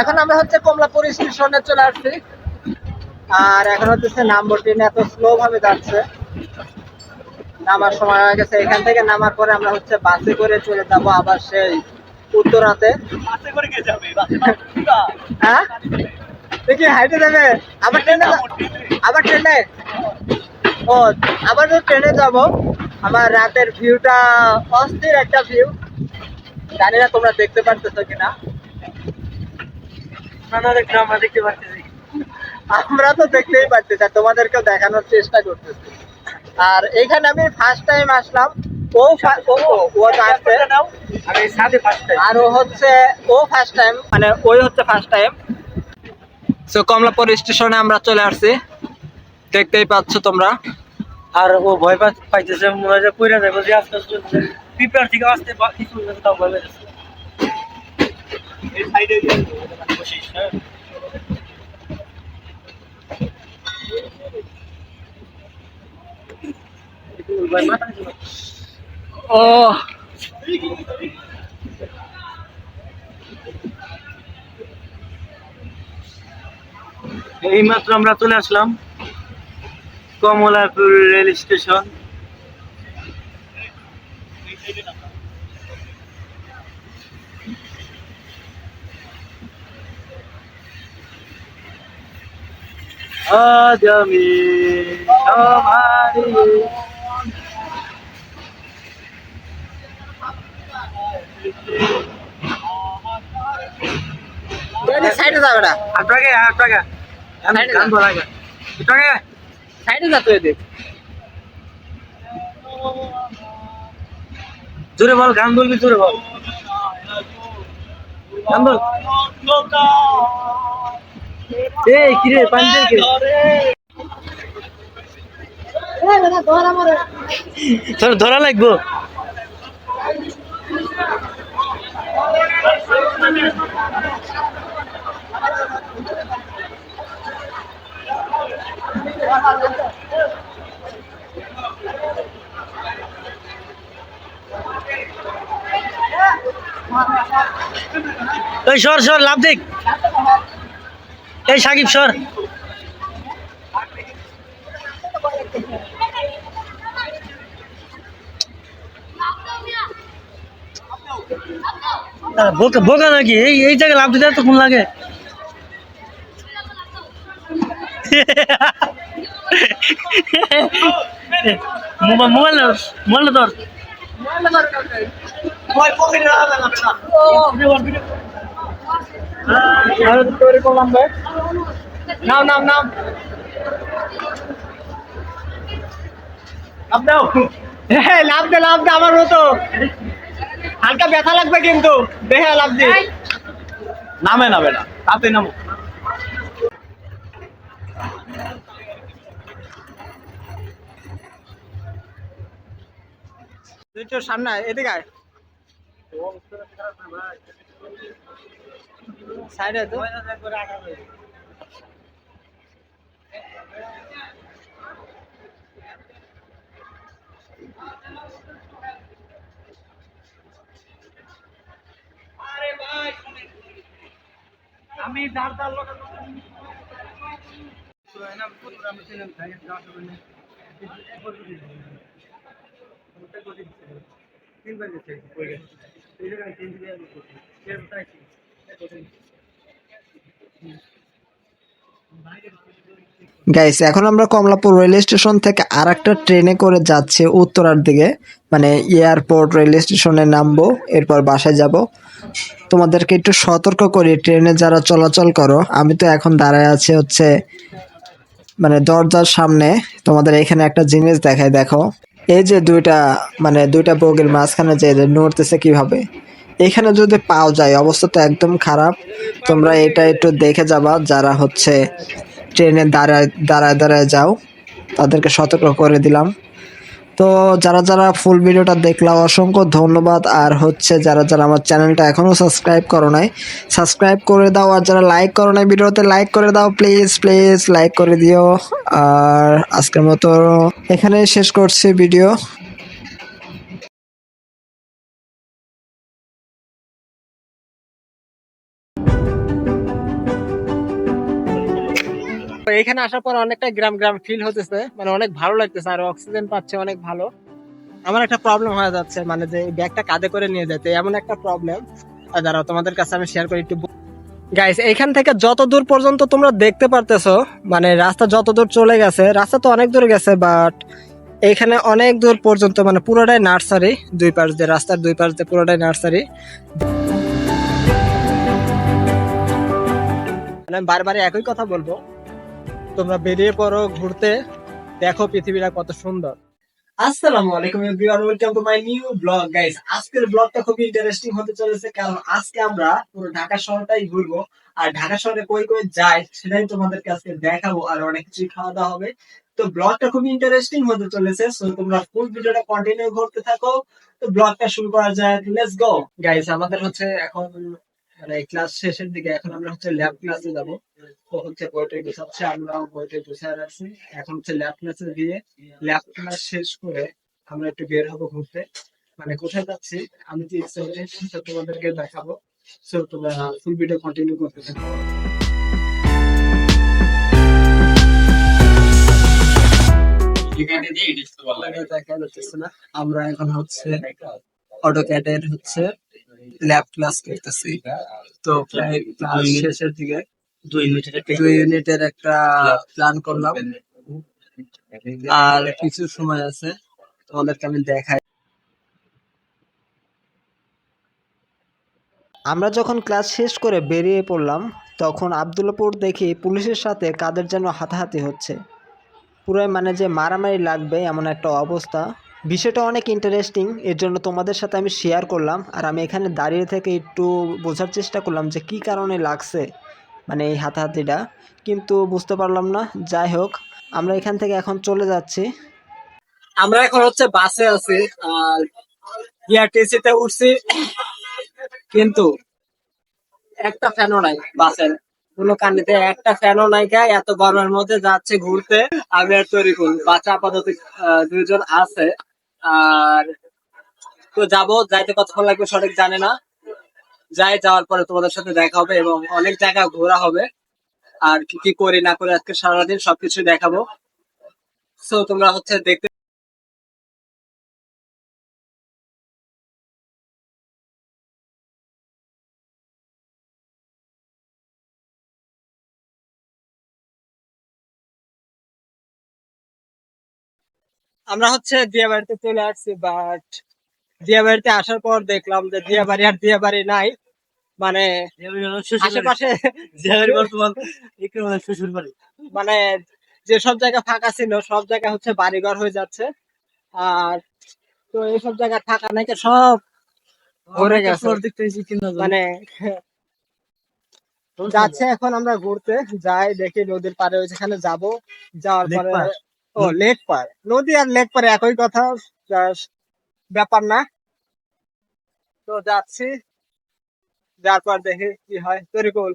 এখন আমরা হচ্ছে কমলাপুর স্টেশনে চলে আসছি, আর এখন হচ্ছে নামবো ট্রেন এত স্লো ভাবে যাচ্ছে, নামার সময় হয়ে গেছে। এখান থেকে নামার পরে আমরা হচ্ছে বাসে করে চলে যাব আবার সেই উত্তরাতে।
বাসে করে কে যাবে বাসে
হ্যাঁ দেখি হাইটে যাবে আবার ট্রেনে আবার ট্রেনে ও আবার তো ট্রেনে যাব। আমার রাতের ভিউটা অস্থির একটা ভিউ, জানি না তোমরা দেখতে পারতেছো কিনা।
আমরা দেখতে পাচ্ছি
আমরা তো দেখতেই পারতেছি আর তোমাদেরকেও দেখানোর চেষ্টা করতেছি। আর এইখানে আমি ফার্স্ট টাইম আসলাম, ও আসছে
আমি সাথে ফার্স্ট টাইম
আর ও হচ্ছে ও ফার্স্ট টাইম, মানে ওই হচ্ছে ফার্স্ট টাইম। সো কমলাপুর স্টেশনে আমরা চলে আসছি, দেখতেই পাচ্ছ তোমরা।
আর ও ভয় পাইতেছে মনে হয় যে কইরা যাবে যে আস্তে আস্তে পিপার থেকে আসতে কিছু তাও ভয় পাইতেছে
এই সাইডে
বসিস হ্যাঁ
ও
এই মাত্র আমরা চলে আসলাম কমলাপুর রেল স্টেশন। আজ আমি তোমারই
সাইডে যাবে না,
আপনাকে গান বলা গেল আপনাকে
সাইডে যাতো এদের।
জোরে বল গান বলবি জোরে বল গান বল এই কিরে পাঞ্জের কে তোর ধরা লাগবো এই সর সর লাভ দেখ এই সাকিব সর বোকা বোকা নাকি এই এই জায়গায় লাভ দিতে তো কোন লাগে মোবাইল মোবাইল ধর
ভয় পকেটে রাখা যাবে না
তৈরি করলাম ভাই, নাম নাম নাম
আপনাও
লাভ দে আমার মতো, হালকা ব্যথা লাগবে কিন্তু দেখে লাভ দে।
নামে নামে না তাতে নামো
তুই তো সামনে আয়, এদিকে আয়, সাইডে তো
আমি দাঁড় দাঁড় লোক
গাইস, এখন আমরা কমলাপুর রেল স্টেশন থেকে আরেকটা ট্রেনে করে যাচ্ছি উত্তরার দিকে, মানে এয়ারপোর্ট রেল স্টেশনে নামবো, এরপর বাসায় যাব। তোমাদেরকে একটু সতর্ক করি, ট্রেনে যারা চলাচল করো, আমি তো এখন দাঁড়ায় আছি হচ্ছে মানে দরজার সামনে। তোমাদের এখানে একটা জিনিস দেখাই, দেখো। এই যে দুইটা বগির মাঝখানে যে নড়তেছে কিভাবে, এখানে যদি পাও যায় অবস্থা তো একদম খারাপ। তোমরা এটা একটু দেখে যাবা, যারা হচ্ছে ট্রেনে দাঁড়ায় দাঁড়ায় দাঁড়ায় যাও, তাদেরকে সতর্ক করে দিলাম। তো যারা যারা ফুল ভিডিওটা দেখলাম অসংখ্য ধন্যবাদ। আর হচ্ছে যারা যারা আমার চ্যানেলটা এখনো সাবস্ক্রাইব করো নাই, সাবস্ক্রাইব করে দাও। আর যারা লাইক করো নাই ভিডিওতে, লাইক করে দাও, প্লিজ প্লিজ লাইক করে দিও। আর আজকের মতো এখানে শেষ করছি ভিডিও।
তো এখানে আসার পর অনেকটা গ্রাম গ্রাম ফিল হতেছে, মানে অনেক ভালো লাগতেছে আর অক্সিজেন পাচ্ছে অনেক ভালো। আমার একটা প্রবলেম হয়ে যাচ্ছে, মানে যে ব্যাগটা কাঁধে করে নিয়ে যেতে, এমন একটা প্রবলেম। আর দাঁড়াও, তোমাদের কাছে আমি শেয়ার করি একটু। গাইস, এইখান থেকে যত দূর পর্যন্ত তোমরা দেখতে পারতেছো, মানে রাস্তা যত দূর চলে গেছে, রাস্তা তো অনেক দূর গেছে, বাট এইখানে অনেক দূর পর্যন্ত মানে পুরোটাই নার্সারি। দুই পাশ দিয়ে, রাস্তার দুই পাশ দিয়ে পুরোটাই নার্সারি। মানে আমি বারবার একই কথা বলবো, তোমরা বেরিয়ে পড়ো ঘুরতে, দেখো পৃথিবীটা কত সুন্দর। আসসালামু আলাইকুম everyone, welcome to my new blog. Guys, আজকের ব্লগটা খুবই ইন্টারেস্টিং হতে চলেছে, কারণ আজকে আমরা পুরো ঢাকা শহরটাই ঘুরবো। আর ঢাকা শহরে কই কই যাই সেটাই তোমাদেরকে আজকে দেখাবো, আর অনেক কিছু খাওয়া দাওয়া হবে। তো ব্লগটা খুবই ইন্টারেস্টিং হতে চলেছে, সো তোমরা ফুল ভিডিওটা কন্টিনিউ করতে থাকো। তো ব্লগটা শুরু করা যায়, লেটস গো। গাইস, আমাদের হচ্ছে এখন মানে ক্লাস শেষের দিকে, এখন আমরা হচ্ছে ল্যাব ক্লাসে যাব। তো হচ্ছে বইটা গুছাচ্ছে, আমরাও বইটা গুছায় রাখছি। এখন হচ্ছে ল্যাব ক্লাসে গিয়ে ল্যাব ক্লাস শেষ করে আমরা একটু বের হবো ঘুরতে। মানে কোথায় যাচ্ছি আমি যে এক্সাইটেড, সেটা তোমাদেরকে দেখাবো। সো তোমরা ফুল ভিডিও কন্টিনিউ করতে থাকো। দেখা যাচ্ছে না, আমরা এখন হচ্ছে অটোক্যাডের হচ্ছে ল্যাব ক্লাস করতেছি। তো প্রায় ক্লাস শেষের দিকে 2 ইউনিটের একটা প্ল্যান করলাম, আর কিছু সময় আছে, তোমাদেরকে আমি দেখাই।
আমরা যখন ক্লাস শেষ করে বেরিয়ে পড়লাম, তখন আবদুল্লাপুর দেখি পুলিশের সাথে কাদের যেন হাতাহাতি হচ্ছে। পুরাই মানে যে মারামারি লাগবে এমন একটা অবস্থা। বিষয়টা অনেক ইন্টারেস্টিং, এর জন্য তোমাদের সাথে আমি শেয়ার করলাম। আর আমি এখানে দাঁড়িয়ে থেকে একটু বোঝার চেষ্টা করলাম যে কী কারণে লাগছে মানে এই হাতাহাতিটা, কিন্তু বুঝতে পারলাম না। যাই হোক, আমরা এখান থেকে এখন চলে যাচ্ছি।
আমরা এখন হচ্ছে বাসে আছি, আর বিআরটিসি তে উঠছি, কিন্তু একটা ফ্যানও নাই বাসের, কোনো কান্দিতে একটা ফ্যানও নাই। গায়ে এত গরমের মধ্যে যাচ্ছে ঘুরতে। আমি আর তরিকুল, বাচ্চা আপাতত দুইজন আছে। আর তো যাবো, যাইতে কতক্ষণ লাগবে সঠিক জানে না। যাওয়ার পরে তোমাদের সাথে দেখা হবে এবং অনেক জায়গা ঘোরা হবে। আর কি কি করি না করে আজকে সারাদিন সবকিছু দেখাবো। সো তোমরা হচ্ছে দেখতে। আমরা হচ্ছে দিয়াবাড়িতে চলে আসছি, বাট দিয়াবাড়িতে আসার পর দেখলাম যে দিয়াবাড়ি আর দিয়াবাড়ি নাই। মানে আশেপাশে মানে যেসব জায়গা ফাঁকা ছিল সব জায়গা হচ্ছে বাড়িঘর হয়ে যাচ্ছে। আর তো এইসব জায়গা ফাঁকা নাকি সব ভরে গেছে, মানে যাচ্ছে। এখন আমরা ঘুরতে যাই, দেখি নদীর পাড়ে ওই যেখানে যাবো। যাওয়ার পরে ও লেক পার, নদী আর লেক পারে একই কথা, just ব্যাপার না। তো যাচ্ছি, যার পর দেখি কি হয়। তরিকুল,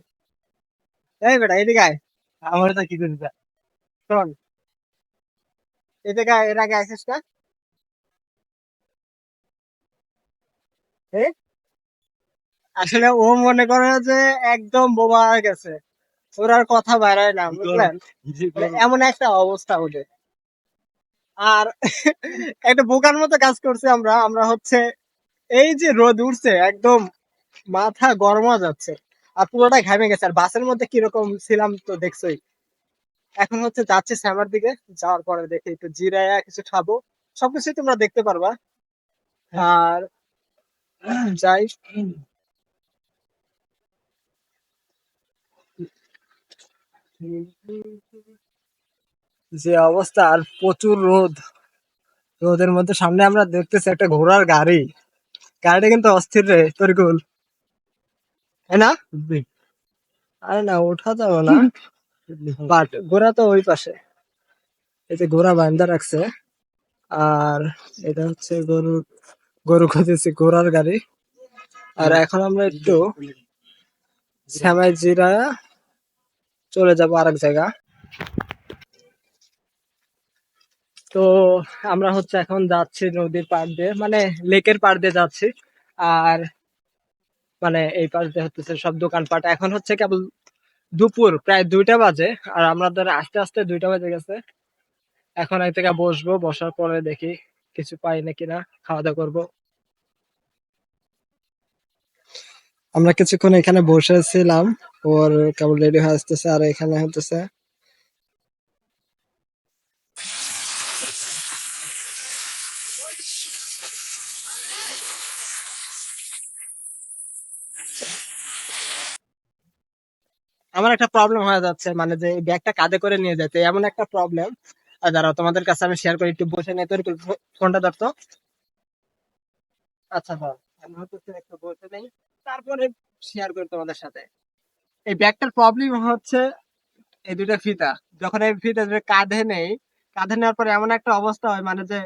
এই বেটা এদিকে আয়। আমার তো কি করি শোন, এদিকে আয়, এর আগে আসিস না? এ? আসলে ও মনে করে যে একদম বোবা হয়ে গেছে, ওর আর কথা বেড়ায় না, বুঝলেন? এমন একটা অবস্থা ওদের। আর একটা বোকার মতো কাজ করছে আমরা। আমরা হচ্ছে এই যে রোদ উঠছে, একদম মাথা গরমা যাচ্ছে। আর পুরোটাই ঘামে গেছে। আর বাসের মধ্যে কিরকম ছিলাম তো দেখছোই। এখন হচ্ছে যাচ্ছি শ্যামার দিকে, যাওয়ার পরে দেখি একটু জিরায়া কিছু খাবো, সবকিছুই তোমরা দেখতে পারবা। আর যাই, যে অবস্থা, আর প্রচুর রোদ। রোদের মধ্যে সামনে আমরা দেখতেছি একটা ঘোড়ার গাড়ি। গাড়িটা কিন্তু অস্থির রে তরিকুল, তাই না? আরে না, ওঠা যাবে না, বাট ঘোড়া তো ওই পাশে। এই যে ঘোড়া বান্ধা রাখছে। আর এটা হচ্ছে গরু, গরু খুঁজেছি, ঘোড়ার গাড়ি। আর এখন আমরা একটু শ্যামাই জিরা চলে যাবো আরেক জায়গা। তো আমরা হচ্ছে এখন যাচ্ছি নদীর পাড় দিয়ে, মানে লেকের পাড় দিয়ে যাচ্ছি। আর মানে এই পাশ দিয়ে হচ্ছে সব দোকানপাট। এখন হচ্ছে কেবল দুপুর প্রায় 2টা বাজে, আর আমাদের আস্তে আস্তে 2টা বাজে গেছে। এখন এক জায়গায় বসবো, বসার পরে দেখি কিছু পাই নাকি না, খাওয়া দাওয়া করবো। আমরা কিছুক্ষণ এখানে বসেছিলাম, ওর কেবল রেডি হয়ে আসতেছে, আর এখানে হতেছে আমার একটা প্রবলেম হয়ে যাচ্ছে, মানে যে এই ব্যাগটা কাঁধে করে নিয়ে যেতে এমন একটা প্রবলেম। আর দাঁড়াও, তোমাদের কাছে আমি শেয়ার করি, একটু বসে নিয়ে তোর ফোনটা ধরতো। আচ্ছা ভাই, আমি হচ্ছে একটু বসে নেই, তারপরে শেয়ার করি তোমাদের সাথে। এই ব্যাগটার প্রবলেম হচ্ছে এই 2টা ফিতা। যখন এই ফিতা দুটো কাঁধে নেই, কাঁধে নেওয়ার পরে এমন একটা অবস্থা হয়, মানে যে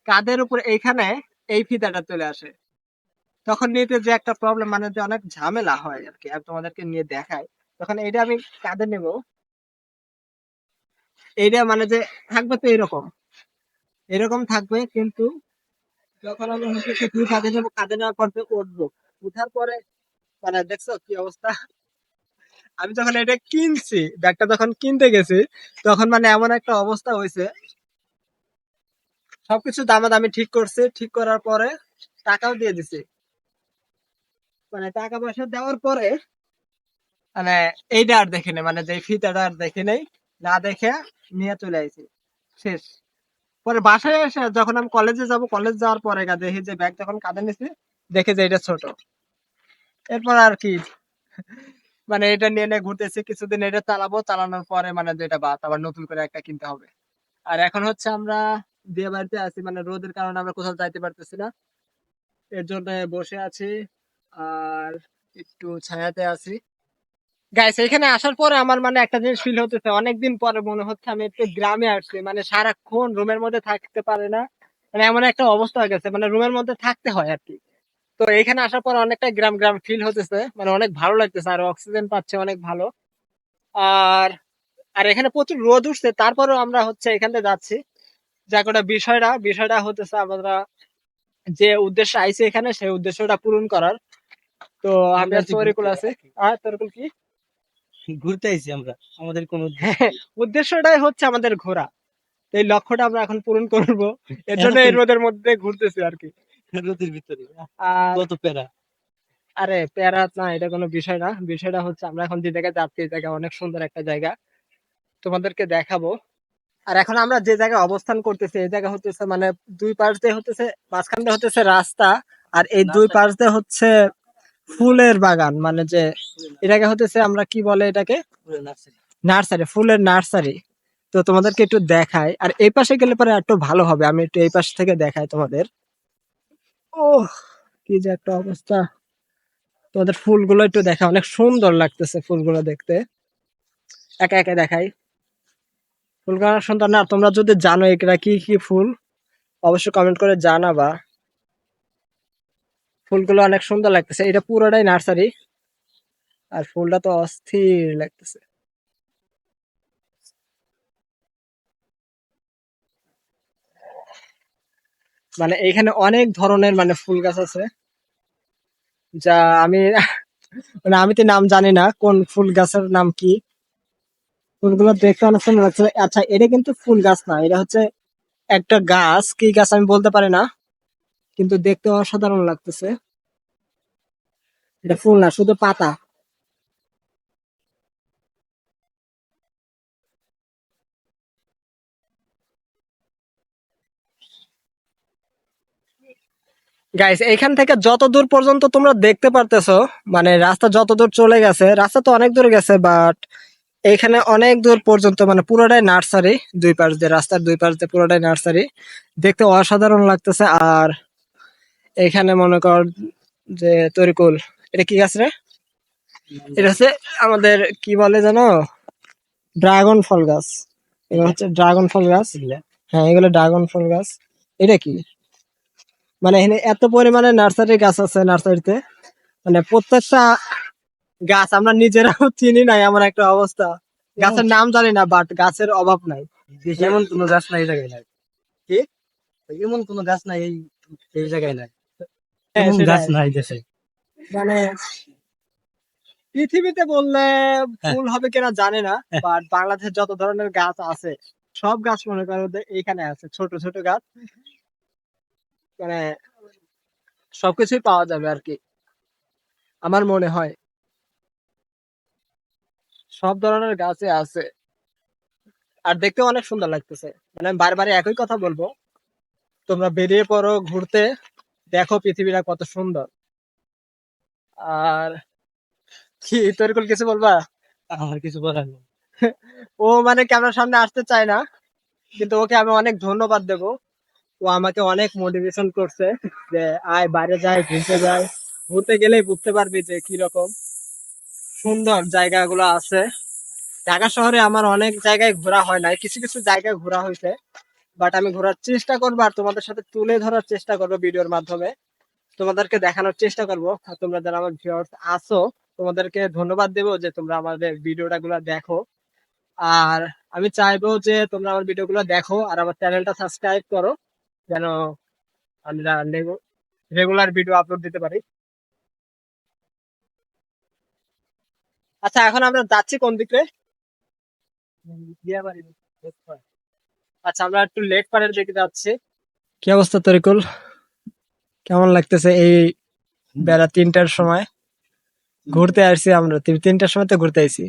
কাঁধের উপর এইখানে এই ফিতাটা চলে আসে। তখন নিতে যে একটা প্রবলেম, মানে যে অনেক ঝামেলা হয় আর কি। আমি তোমাদেরকে নিয়ে দেখাই। তখন এইটা আমি কাঁধে নেব, এইটা মানে যে থাকবে তো এরকম, এরকম থাকবে। কিন্তু যখন আমি হচ্ছে একটু কাঁধে নেবো, কাঁধে নেওয়ার পর থেকে উঠবো, উঠার পরে মানে দেখছো কি অবস্থা। আমি যখন এটা কিনছি, ব্যাগটা যখন কিনতে গেছি, তখন মানে এমন একটা অবস্থা হয়েছে। সবকিছু দামাদামি ঠিক করছে, ঠিক করার পরে টাকাও দিয়ে দিছে। মানে টাকা পয়সা দেওয়ার পরে মানে এইটা আর দেখে নেই, মানে যে ফিতাটা আর দেখে নেই, না দেখে নিয়ে চলে আইছি, শেষ। পরে বাসায় এসে যখন আমি কলেজে যাব, কলেজ যাওয়ার পরে দেখি যে ব্যাগ যখন কাঁধে নিছি, দেখে যে এটা ছোট। এরপর আর কি, মানে এটা নিয়ে নিয়ে ঘুরতেছি কিছুদিন, এটা চালাবো, চালানোর পরে মানে যেটা বাদ, আবার নতুন করে একটা কিনতে হবে। আর এখন হচ্ছে আমরা বিয়ে বাড়িতে আছি, মানে রোদের কারণে আমরা কোথাও যাইতে পারতেছি না, এর জন্য বসে আছি আর একটু ছায়াতে আছি। গাইস, এখানে আসার পরে আমার মানে একটা জিনিস ফিল হতেছে, অনেকদিন পরে মনে হচ্ছে আমি একটু গ্রামে আসছি। মানে সারাক্ষণ রুমের মধ্যে থাকতে পারে না, মানে এমন একটা অবস্থা হয়ে গেছে, মানে রুমের মধ্যে থাকতে হয় আর কি। তো এখানে আসার পর অনেকটা গ্রাম গ্রাম ফিল হতেছে, মানে অনেক ভালো লাগতেছে, আর অক্সিজেন পাচ্ছে অনেক ভালো। আর আর এখানে প্রচুর রোদ উঠছে, তারপরেও আমরা হচ্ছে এখান থেকে যাচ্ছি। যাক, ওটা বিষয়টা বিষয়টা হতেছে আমরা যে উদ্দেশ্যে আইছি এখানে, সেই উদ্দেশ্যটা পূরণ করার। তো আমি আর তরিকুল আছি। আর তরিকুল কি,
ঘুরতে আইছি আমরা, আমাদের কোনো
উদ্দেশ্যটাই হচ্ছে আমাদের ঘোরা। তো এই লক্ষ্যটা আমরা এখন পূরণ করব, এর জন্য এই রোদের মধ্যে ঘুরতেছি আর কি।
রোদের ভিতরে
আর
কত প্যারা।
আরে প্যারা না, এটা কোনো বিষয় না। বিষয়টা হচ্ছে আমরা এখন যে জায়গায় যাচ্ছি, এই জায়গা অনেক সুন্দর একটা জায়গা, তোমাদেরকে দেখাবো। আর এখন আমরা যে জায়গায় অবস্থান করতেছি, এই জায়গা হতেছে মানে দুই পাশ দিয়ে হতেছে, মাঝখান দিয়ে হতেছে রাস্তা, আর এই দুই পাশ দিয়ে হচ্ছে ফুলের বাগান। মানে যে এটাকে হতেছে আমরা কি বলে এটাকে, নার্সারি, ফুলের নার্সারি। তো তোমাদেরকে একটু দেখাই, আর এই পাশে গেলে পরে একটু ভালো হবে, আমি একটু এই পাশ থেকে দেখাই তোমাদের। ওহ, কি যে একটা অবস্থা। তোমাদের ফুলগুলো একটু দেখা, অনেক সুন্দর লাগতেছে ফুলগুলো দেখতে। একা একা দেখাই, ফুলগুলো অনেক সুন্দর না? তোমরা যদি জানো এগুলা কি কি ফুল, অবশ্যই কমেন্ট করে জানাবা। ফুলগুলো অনেক সুন্দর লাগতেছে, এটা পুরোটাই নার্সারি, আর ফুলটা তো অস্থির লাগতেছে। মানে এখানে অনেক ধরনের মানে ফুল গাছ আছে, যা আমি মানে আমি তো নাম জানি না কোন ফুল গাছের নাম কি। ফুলগুলো দেখতে অনেক সুন্দর লাগছে। আচ্ছা, এটা কিন্তু ফুল গাছ না, এটা হচ্ছে একটা গাছ, কি গাছ আমি বলতে পারি না, কিন্তু দেখতে অসাধারণ লাগতেছে। এটা ফুল না, শুধু পাতা।
গাইস এইখান থেকে যত দূর পর্যন্ত তোমরা দেখতে পারতেছো, মানে রাস্তা যত দূর চলে গেছে, রাস্তা তো অনেক দূর গেছে, বাট এইখানে অনেক দূর পর্যন্ত মানে পুরোটাই নার্সারি। দুই পাশ দিয়ে, রাস্তার দুই পাশ দিয়ে পুরোটাই নার্সারি, দেখতে অসাধারণ লাগতেছে। আর এখানে মনে কর যে তরিকুল, এটা কি গাছ রে? এটা হচ্ছে আমাদের কি বলে জানো, ড্রাগন ফল গাছ। এগুলো হচ্ছে ড্রাগন ফল গাছ। হ্যাঁ, এগুলো ড্রাগন ফল গাছ। এটা কি, মানে এখানে এত পরিমাণে নার্সারি গাছ আছে নার্সারিতে, মানে প্রত্যেকটা গাছ আমরা নিজেরাও চিনি নাই, এমন একটা অবস্থা। গাছের নাম জানি না, বাট গাছের অভাব নাই।
এমন কোনো গাছ নাই এই জায়গায় নাই।
কি?
এমন কোনো গাছ নাই এই জায়গায় নাই।
হ্যাঁ,
এমন গাছ
সেটাই।
নাই দেশে।
মানে পৃথিবীতে বললে ভুল হবে কিনা জানি না, বাট বাংলাদেশের যত ধরনের গাছ আছে সব গাছ মনে করো যে এইখানে আছে, ছোট ছোট গাছ, মানে সবকিছুই পাওয়া যাবে আর কি, আমার মনে হয় সব ধরনের গাছে আছে। আর দেখতে অনেক সুন্দর লাগতেছে। মানে আমি বারবার একই কথা বলবো, তোমরা বেরিয়ে পড়ো ঘুরতে, দেখো পৃথিবীটা কত সুন্দর। আর কি তোর কিছু বলবা?
আমার কিছু বলার নেই।
ও মানে ক্যামেরার সামনে আসতে চায় না, কিন্তু ওকে আমি অনেক ধন্যবাদ দেবো। ও আমাকে অনেক মোটিভেশন করছে যে আয় বাইরে যাই, ঘুরতে যাই। ঘুরতে গেলেই বুঝতে পারবি যে কিরকম সুন্দর জায়গাগুলো আছে। ঢাকা শহরে আমার অনেক জায়গায় ঘোরা হয় নাই, কিছু কিছু জায়গায় ঘোরা হয়েছে, বাট আমি ঘোরার চেষ্টা করবো আর তোমাদের সাথে তুলে ধরার চেষ্টা করবো ভিডিওর মাধ্যমে, তোমাদেরকে দেখানোর চেষ্টা করবো। আর তোমরা যারা আমার ভিউয়ার্স আছো, তোমাদেরকে ধন্যবাদ দেবো যে তোমরা আমাদের ভিডিওটা গুলা দেখো। আর আমি চাইবো যে তোমরা আমার ভিডিও গুলো দেখো আর আমার চ্যানেলটা সাবস্ক্রাইব করো, যেন আমরা রেগুলার ভিডিও আপলোড দিতে পারি। আচ্ছা, এখন আমরা যাচ্ছি কোন দিকে?
বিয়ে বাড়ি।
আচ্ছা, আমরা একটু লেক পাড়ের দিকে যাচ্ছি। কি অবস্থা তরিকুল, কেমন লাগতেছে এই বেলা 3টার সময় ঘুরতে আসছি আমরা? 3টার সময় তো ঘুরতে আইছি।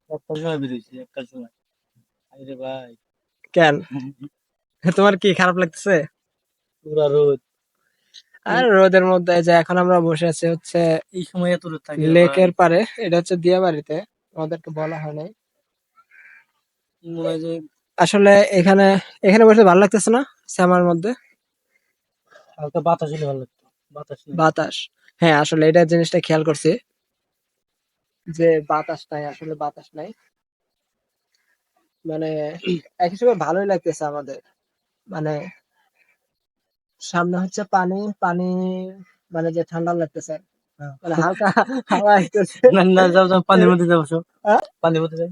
একটার সময় বেরিয়েছি, একটার সময়। আরে ভাই,
কেন, তোমার কি খারাপ লাগতেছে?
পুরা রোদ।
আর রোদের মধ্যে এই যে এখন আমরা বসে আছি হচ্ছে
এই সময় এত রোদ থাকে
লেকের পারে, এটা হচ্ছে দিয়াবাড়িতে, আমাদেরকে বলা হয় নাই।
মনে হয় যে
আসলে এখানে এখানে বসে ভালো লাগতেছে না, শ্যামার মধ্যে
হালকা বাতাস হলে ভালো লাগতো। বাতাস নেই।
বাতাস। হ্যাঁ, আসলে এটা জিনিসটা খেয়াল করছি যে বাতাস নাই, আসলে বাতাস নাই। মানে এক হিসেবে ভালোই লাগতেছে আমাদের, মানে সামনে হচ্ছে পানি পানি, মানে যে ঠান্ডা লাগতেছে,
হ্যাঁ।
মানে হালকা হাওয়া আসতেছে।
না না, যাও যাও, পানির মধ্যে যাও, বসো।
হ্যাঁ?
পানির মধ্যে যাও।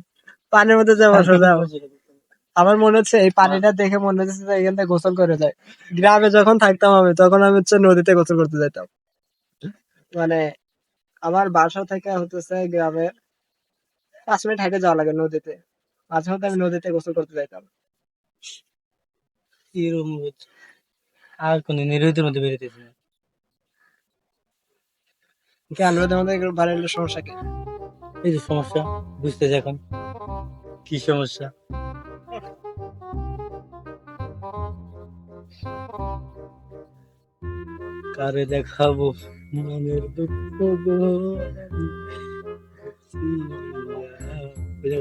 পানির মধ্যে যে বসো, যাও।
বসে যাও।
আমার মনে হচ্ছে এই পানিটা দেখে মনে হচ্ছে যে এখান থেকে গোসল করে যায়। গ্রামে যখন থাকতাম আমি, তখন আমি হচ্ছে নদীতে গোসল করতে যেতাম। মানে আমার বাসা থেকে হতেছে গ্রামে 5 মিনিট হেঁটে যাওয়া লাগে নদীতে, মাঝে মধ্যে আমি নদীতে গোসল করতে যাইতাম।
এরকম রোদ। আর কোন রোদের মধ্যে বেরোতেছি না।
কেন রোদের মধ্যে এগুলো ভালো হলে সমস্যা কি?
এই যে সমস্যা, বুঝতেছি এখন কি সমস্যা। কারে দেখাবো মনের দুঃখ গো। বুঝলে?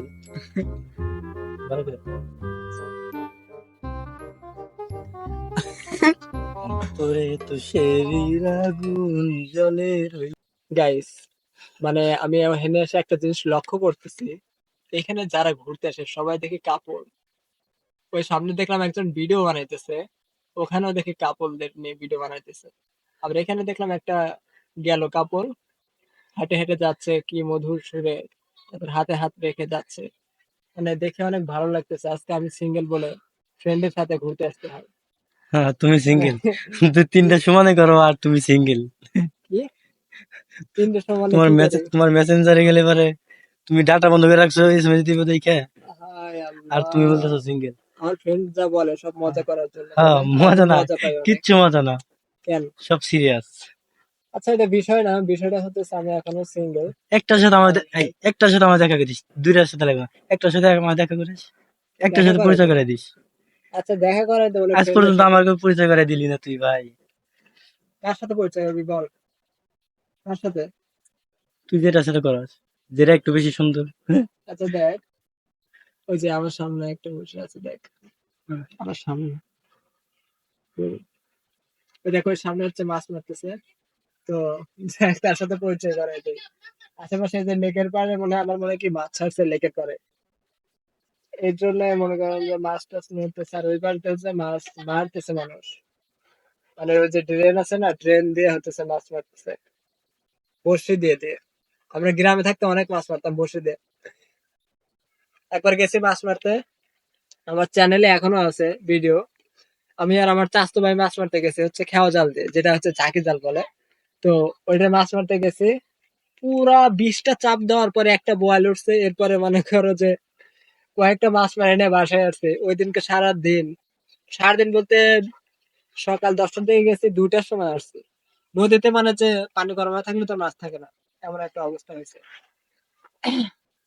ভালো করে। অন্তরে তো শেরির আগুন জ্বলে রইল।
গাইস, মানে আমি এখানে এসে একটা জিনিস লক্ষ্য করতেছি, এখানে যারা ঘুরতে আসে সবাই দেখি কাপড়। ওই সামনে দেখলাম একজন ভিডিও বানাইতেছে, ওখানেও দেখি কাপড়দের নিয়ে ভিডিও বানাইতেছে। আবার এখানে দেখলাম একটা গেল কাপড়, হেঁটে হেঁটে যাচ্ছে কি মধুর সুরে, তারপর হাতে হাত রেখে যাচ্ছে। মানে দেখে অনেক ভালো লাগতেছে, আজকে আমি সিঙ্গেল বলে ফ্রেন্ডের সাথে ঘুরতে আসতে হয়।
হ্যাঁ, তুমি
মানে
সিঙ্গেল। তুই তিনটা সমানে করো আর তুমি সিঙ্গেল।
কি 3টের সময় মানে কি করি?
তোমার মেসেঞ্জারে গেলে পারে তুমি ডাটা বন্ধ করে রাখছো এসএমএস দিবে দেখে,
হায়
আর
আল্লাহ,
তুমি বলতেছো সিঙ্গেল।
আমার ফ্রেন্ড যা বলে সব মজা করার জন্য
হ্যাঁ,
বলে, আর আমি
মজা না,
মজা পাই অনেক।
কিচ্ছু মজা না,
কেন?
সব সিরিয়াস।
আচ্ছা, এটা বিষয় না, বিষয়টা হচ্ছে আমি এখনো সিঙ্গেল।
একটার সাথে আমার একটার সাথে আমার দেখা করিস, দুইটার সাথে লাগবে না। একটার সাথে আমার দেখা করিস, একটার
দেখা
সাথে
করাই
পরিচয়
দেবো।
করে দিস।
আচ্ছা, দেখা করাই দেবো
আজ
ফ্রেন্ডের
পর্যন্ত
সাথে।
আমার কেউ পরিচয় করে দিলি না তুই ভাই। কার সাথে পরিচয় করবি বল, কার সাথে?
তুই যেটার সাথে করাস, যেটা একটু বেশি সুন্দর।
আচ্ছা দেখ, ওই যে আমার সামনে একটা বসে আছে দেখ, আমার সামনে, ওই দেখো ওই সামনে হচ্ছে মাছ মারতেছে। তো দেখ, তার সাথে পরিচয় করা এটাই। আশেপাশে যে লেকের পাড়ে মনে হয়, আমার মনে হয় কি মাছ ছাড়ছে লেকের পাড়ে, এর জন্য মনে করেন যে মাছ টাছ মারতেছে, আর ওই পাড়তে হচ্ছে মাছ মারতেছে মানুষ, মানে ওই যে ড্রেন আছে না, ড্রেন দিয়ে হতেছে মাছ মারতেছে, বড়শি দিয়ে দিয়ে। আমরা গ্রামে থাকতে অনেক মাছ মারতাম বড়শি দিয়ে। একবার গেছি মাছ মারতে, আমার চ্যানেলে এখনো আছে ভিডিও। আমি আর আমার চাচাতো ভাই মাছ মারতে গেছি হচ্ছে খেওয়া জাল দিয়ে, যেটা হচ্ছে ঝাঁকি জাল বলে। তো ওইটা মাছ মারতে গেছি, পুরা 20টা চাপ দেওয়ার পরে একটা বোয়াল উঠছে। এরপরে মনে করো যে কয়েকটা মাছ মারি নিয়ে বাসায় আসছে। ওই দিনকে সারাদিন, সারাদিন বলতে সকাল 10টার দিকে গেছি, 2টার সময় আসছি। নদীতে মানে যে পানি গরম হয়ে থাকলে তো মাছ থাকে না, এমন একটা অবস্থা হয়েছে।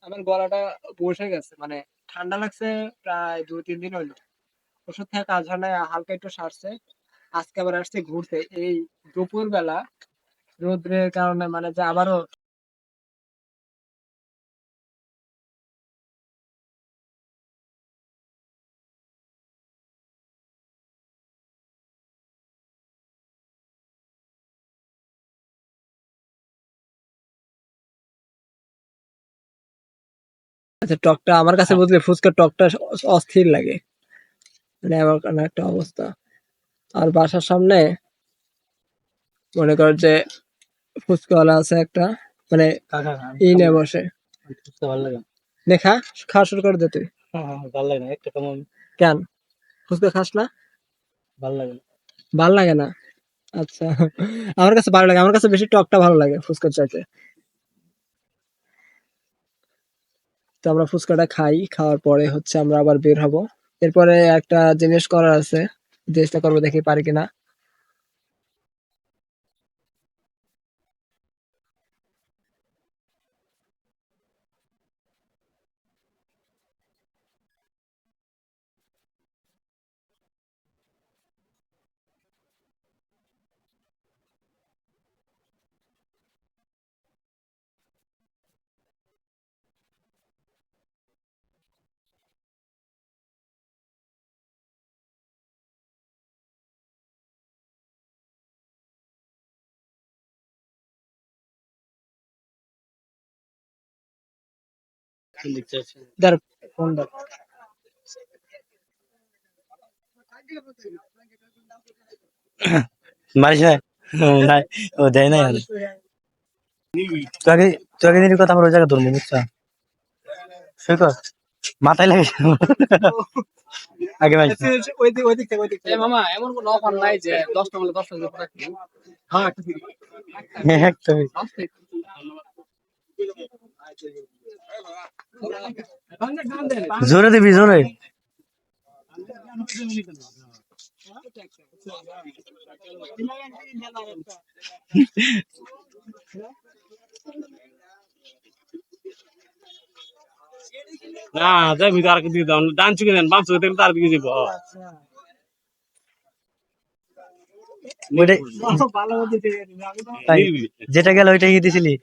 আমার গলাটা বসে গেছে, মানে ঠান্ডা লাগছে প্রায় 2-3 দিন হইলো। ওষুধ থেকে কাজ হয় না, হালকা একটু সারছে। আজকে আবার আসছে ঘুরতে এই দুপুর বেলা, রোদ্রের কারণে মানে যে আবারও। আচ্ছা, টকটা আমার কাছে বুঝলি ফুচকার টকটা অস্থির লাগে, মানে আমার কারণে একটা অবস্থা। আর বাসার সামনে মনে কর যে ফুচকাওয়ালা আছে একটা, মানে এই নিয়ে বসে।
ভালো লাগে
দেখা, খাওয়া শুরু করে দে তুই।
ভালো লাগে না একটা কেমন,
কেন ফুচকা খাস না?
ভালো লাগে না।
ভাল লাগে না? আচ্ছা, আমার কাছে ভালো লাগে, আমার কাছে বেশি টকটা ভালো লাগে ফুচকার চাইতে। তো আমরা ফুচকাটা খাই, খাওয়ার পরে হচ্ছে আমরা আবার বের হব। এরপরে একটা জিনিস করার আছে, জিনিসটা করবো, দেখি পারি কিনা। ধর ফোন ধর।
মারিস না? নাই, ও দেয় নাই আমি। তোকে তোকে দিনের কথা আমার ওই জায়গায় ধরবো, বুঝছো? সৈকত মাথায় লাগে আগে ভাই।
ওই দিক, ওই দিক থেকে, ওই দিক থেকে। মামা এমন কোনো অফার নাই যে 10টা বলে 10টা দিয়ে রাখবি? হ্যাঁ একটা ফ্রি।
একদমই। জোরে দিবি, জোরে।
না যাবি তো আর কি দিকে দাও, ডান চুকে দেন বাম চুকে দেন তার দিকে যাবো।
ওইটাই
ভালো মতো দিয়ে দিবি, আমি তো
তাই, যেটা গেল ওইটাই দিছিলি।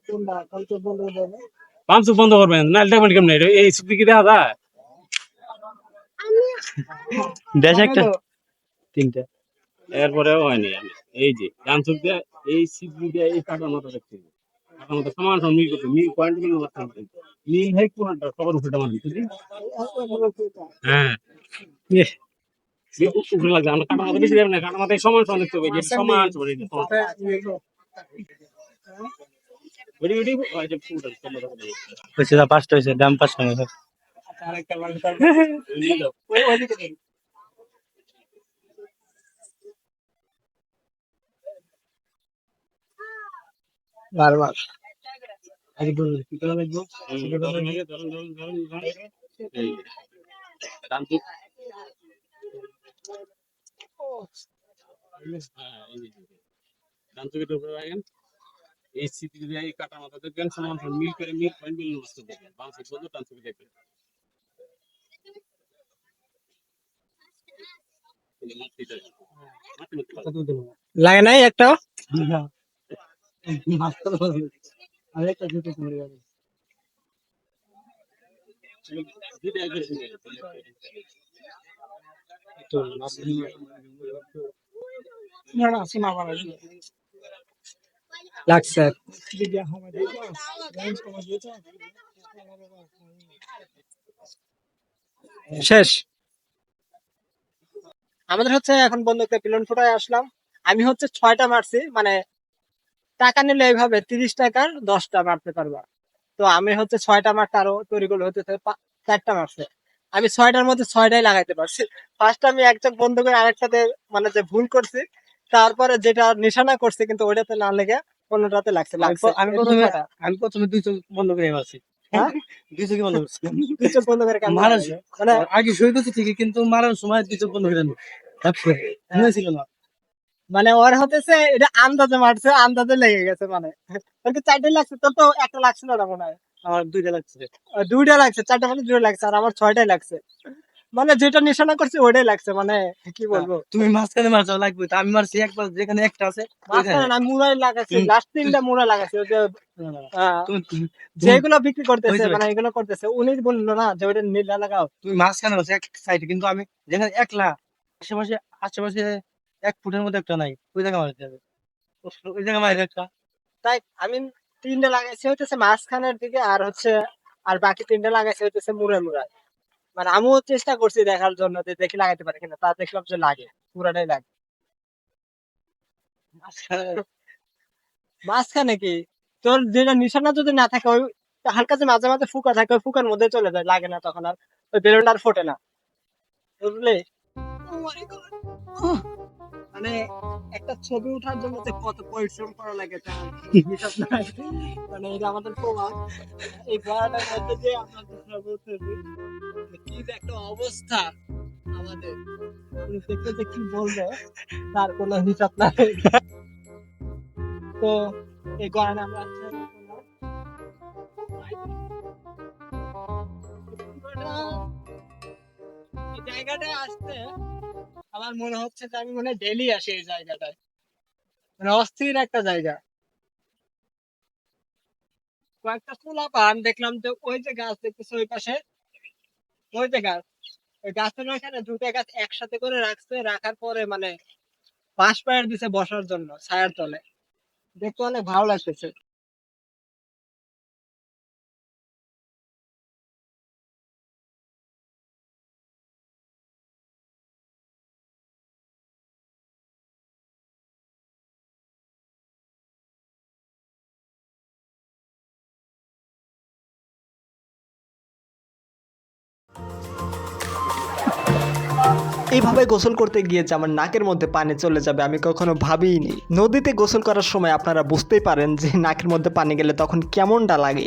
কোনটা কল তো বন্ধ করে দেবে।
বাম চুক বন্ধ করবেন না, দেখবেন কেমন এই চুক দিকে দেখা যায়।
দেশ একটা
লাগালো।
তিনটা।
এরপরেও হয়নি আমি, এই যে ডান চুক দিয়ে এই সিদ্ধি দিয়ে এই কাটার মতো দেখতে হবে। কাটার মতো সমান সমান মিল করতে, মিল পয়েন্ট মিল করতে হবে। মিল হয় কোনটা সবার উপরে মারবি বুঝলি? হ্যাঁ উপরে লাগবে, আমরা কাটার মতো বেশি দেবেন না, কাটার মতো সমান সমান দেখতে হবে, যে সমান সমান এই যে সমান। ওইটি ওইটি ওই যে পুরো সমান সমান।
হয়েছে, 5টা হয়েছে, দাম 5 টাকা।
আরেকটা মাল
নিয়ে যাও।
ওই দিকে নেই। বারবার
আগে বলুন কি করা লাগবে।
ধরুন এই যে, ধরুন ধরুন ধরুন ধরুন। এই যে, ডান চুক। হ্যাঁ এই যে ডান চুকের উপরে রাখেন। এই সিটি দিয়ে এই কাটার মতো দেখবেন সমান সমান মিল করে, মিল পয়েন্ট মিল নষ্ট দেখবেন, বাম চুক বন্ধ ডান চুক দেখবেন।
লাগে নাই একটা লাগছে শেষ। আমাদের হচ্ছে এখন বন্ধুকে পিলন ফুটায় আসলাম। আমি হচ্ছে 6টা মারছি, মানে টাকা নিলে এইভাবে 30 টাকার 10টা মারতে পারবা। তো আমি হচ্ছে 6টা মারতে আরো তৈরিগুলো হতে 4টা মারছে। আমি 6টার মধ্যে 6টাই লাগাইতে পারছি। ফার্স্ট আমি একটা বন্ধ করে আরেকটাতে মানে যে ভুল করছি, তারপরে যেটা নিশানা করছি কিন্তু ওইটাতে না লেগে অন্যটাতে লাগছে।
আমি প্রথমে 2 চোখ বন্ধ করে মারছি।
হ্যাঁ?
2 চোখই বন্ধ করছি।
2 চোখ বন্ধ করে কেমন
মারার
লাগে? মানে
আগে সই করছি ঠিকই, কিন্তু মারার সময় 2 চোখ বন্ধ করে নি। ছিল না।
মানে ওর হতেছে এটা আন্দাজে মারছে, আন্দাজে লেগে গেছে। মানে তোর কি 4টাই লাগছে? তোর তো একটা লাগছিল না মনে হয়।
আমার 2টা লাগছে।
2টা লাগছে, 4টা মানে 2টা লাগছে, আর আমার 6টাই লাগছে। মানে যেটা নিশানা করছি ওইটাই লাগছে। মানে কি বলবো,
তুমি মাঝখানে মারছো লাগবে, তো আমি মারছি একবার যেখানে একটা আছে
মাঝখানে না, মুড়াই লাগাচ্ছি, লাস্ট 3টা মুড়া লাগাচ্ছি। ওই যে
তুমি
যেগুলো বিক্রি করতেছে,
ওই
মানে এগুলো করতেছে, উনি বললো না যে ওইটা নীলা লাগাও।
তুমি মাঝখানে মারছো এক সাইডে, কিন্তু আমি যেখানে একলা আশেপাশে আশেপাশে 1 ফুটের মধ্যে একটা নাই, ওই জায়গা মারতে হবে। ওই জায়গা মারি একটা।
তাই আমি 3টা লাগাইছি হইতেছে মাঝখানের দিকে, আর হচ্ছে আর বাকি 3টা লাগাইছি হইতেছে মুড়ায় মুড়ায়। মানে আমিও চেষ্টা করছি দেখার জন্য যে দেখি লাগাইতে পারি কিনা, তা দেখলাম যে লাগে, পুরাটাই লাগে। মাঝখানে কি তোর যেটা নিশানা যদি না থাকে, ওই হালকা যে মাঝে মাঝে ফুকা থাকে, ওই ফুকার মধ্যে চলে যায়, লাগে না তখন আর ওই বেলুনটা আর ফোটে না, বুঝলি? মানে একটা ছবি ওঠার জন্য যে কত পরিশ্রম করা লাগে তার হিসাব নাই। মানে এটা আমাদের প্রমাণ। এই ঘোড়াটার মধ্যে যে আমরা দুসরা বলতেছি, কি যে একটা অবস্থা আমাদের, তুমি দেখলে যে কি বলবে তার কোনো হিসাব নাই। তো এই ঘোড়াটা আমরা এই জায়গাটায় আসতে আমার মনে হচ্ছে যে আমি মনে হয় ডেইলি আসি এই জায়গাটায়। মানে অস্থির একটা জায়গা। কয়েকটা পোলাপান দেখলাম যে ওই যে গাছ দেখতেছে ওই পাশে, ওই যে গাছ, ওই গাছের ওইখানে 2টা গাছ একসাথে করে রাখছে, রাখার পরে মানে বাঁশ পায়ের দিছে বসার জন্য ছায়ার তলে। দেখতে অনেক ভালো লাগতেছে।
এইভাবে গোসল করতে গিয়ে যে আমার নাকের মধ্যে পানি চলে যাবে আমি কখনো ভাবিনি। নদীতে গোসল করার সময় আপনারা বুঝতেই পারেন যে নাকের মধ্যে পানি গেলে তখন কেমনটা লাগে।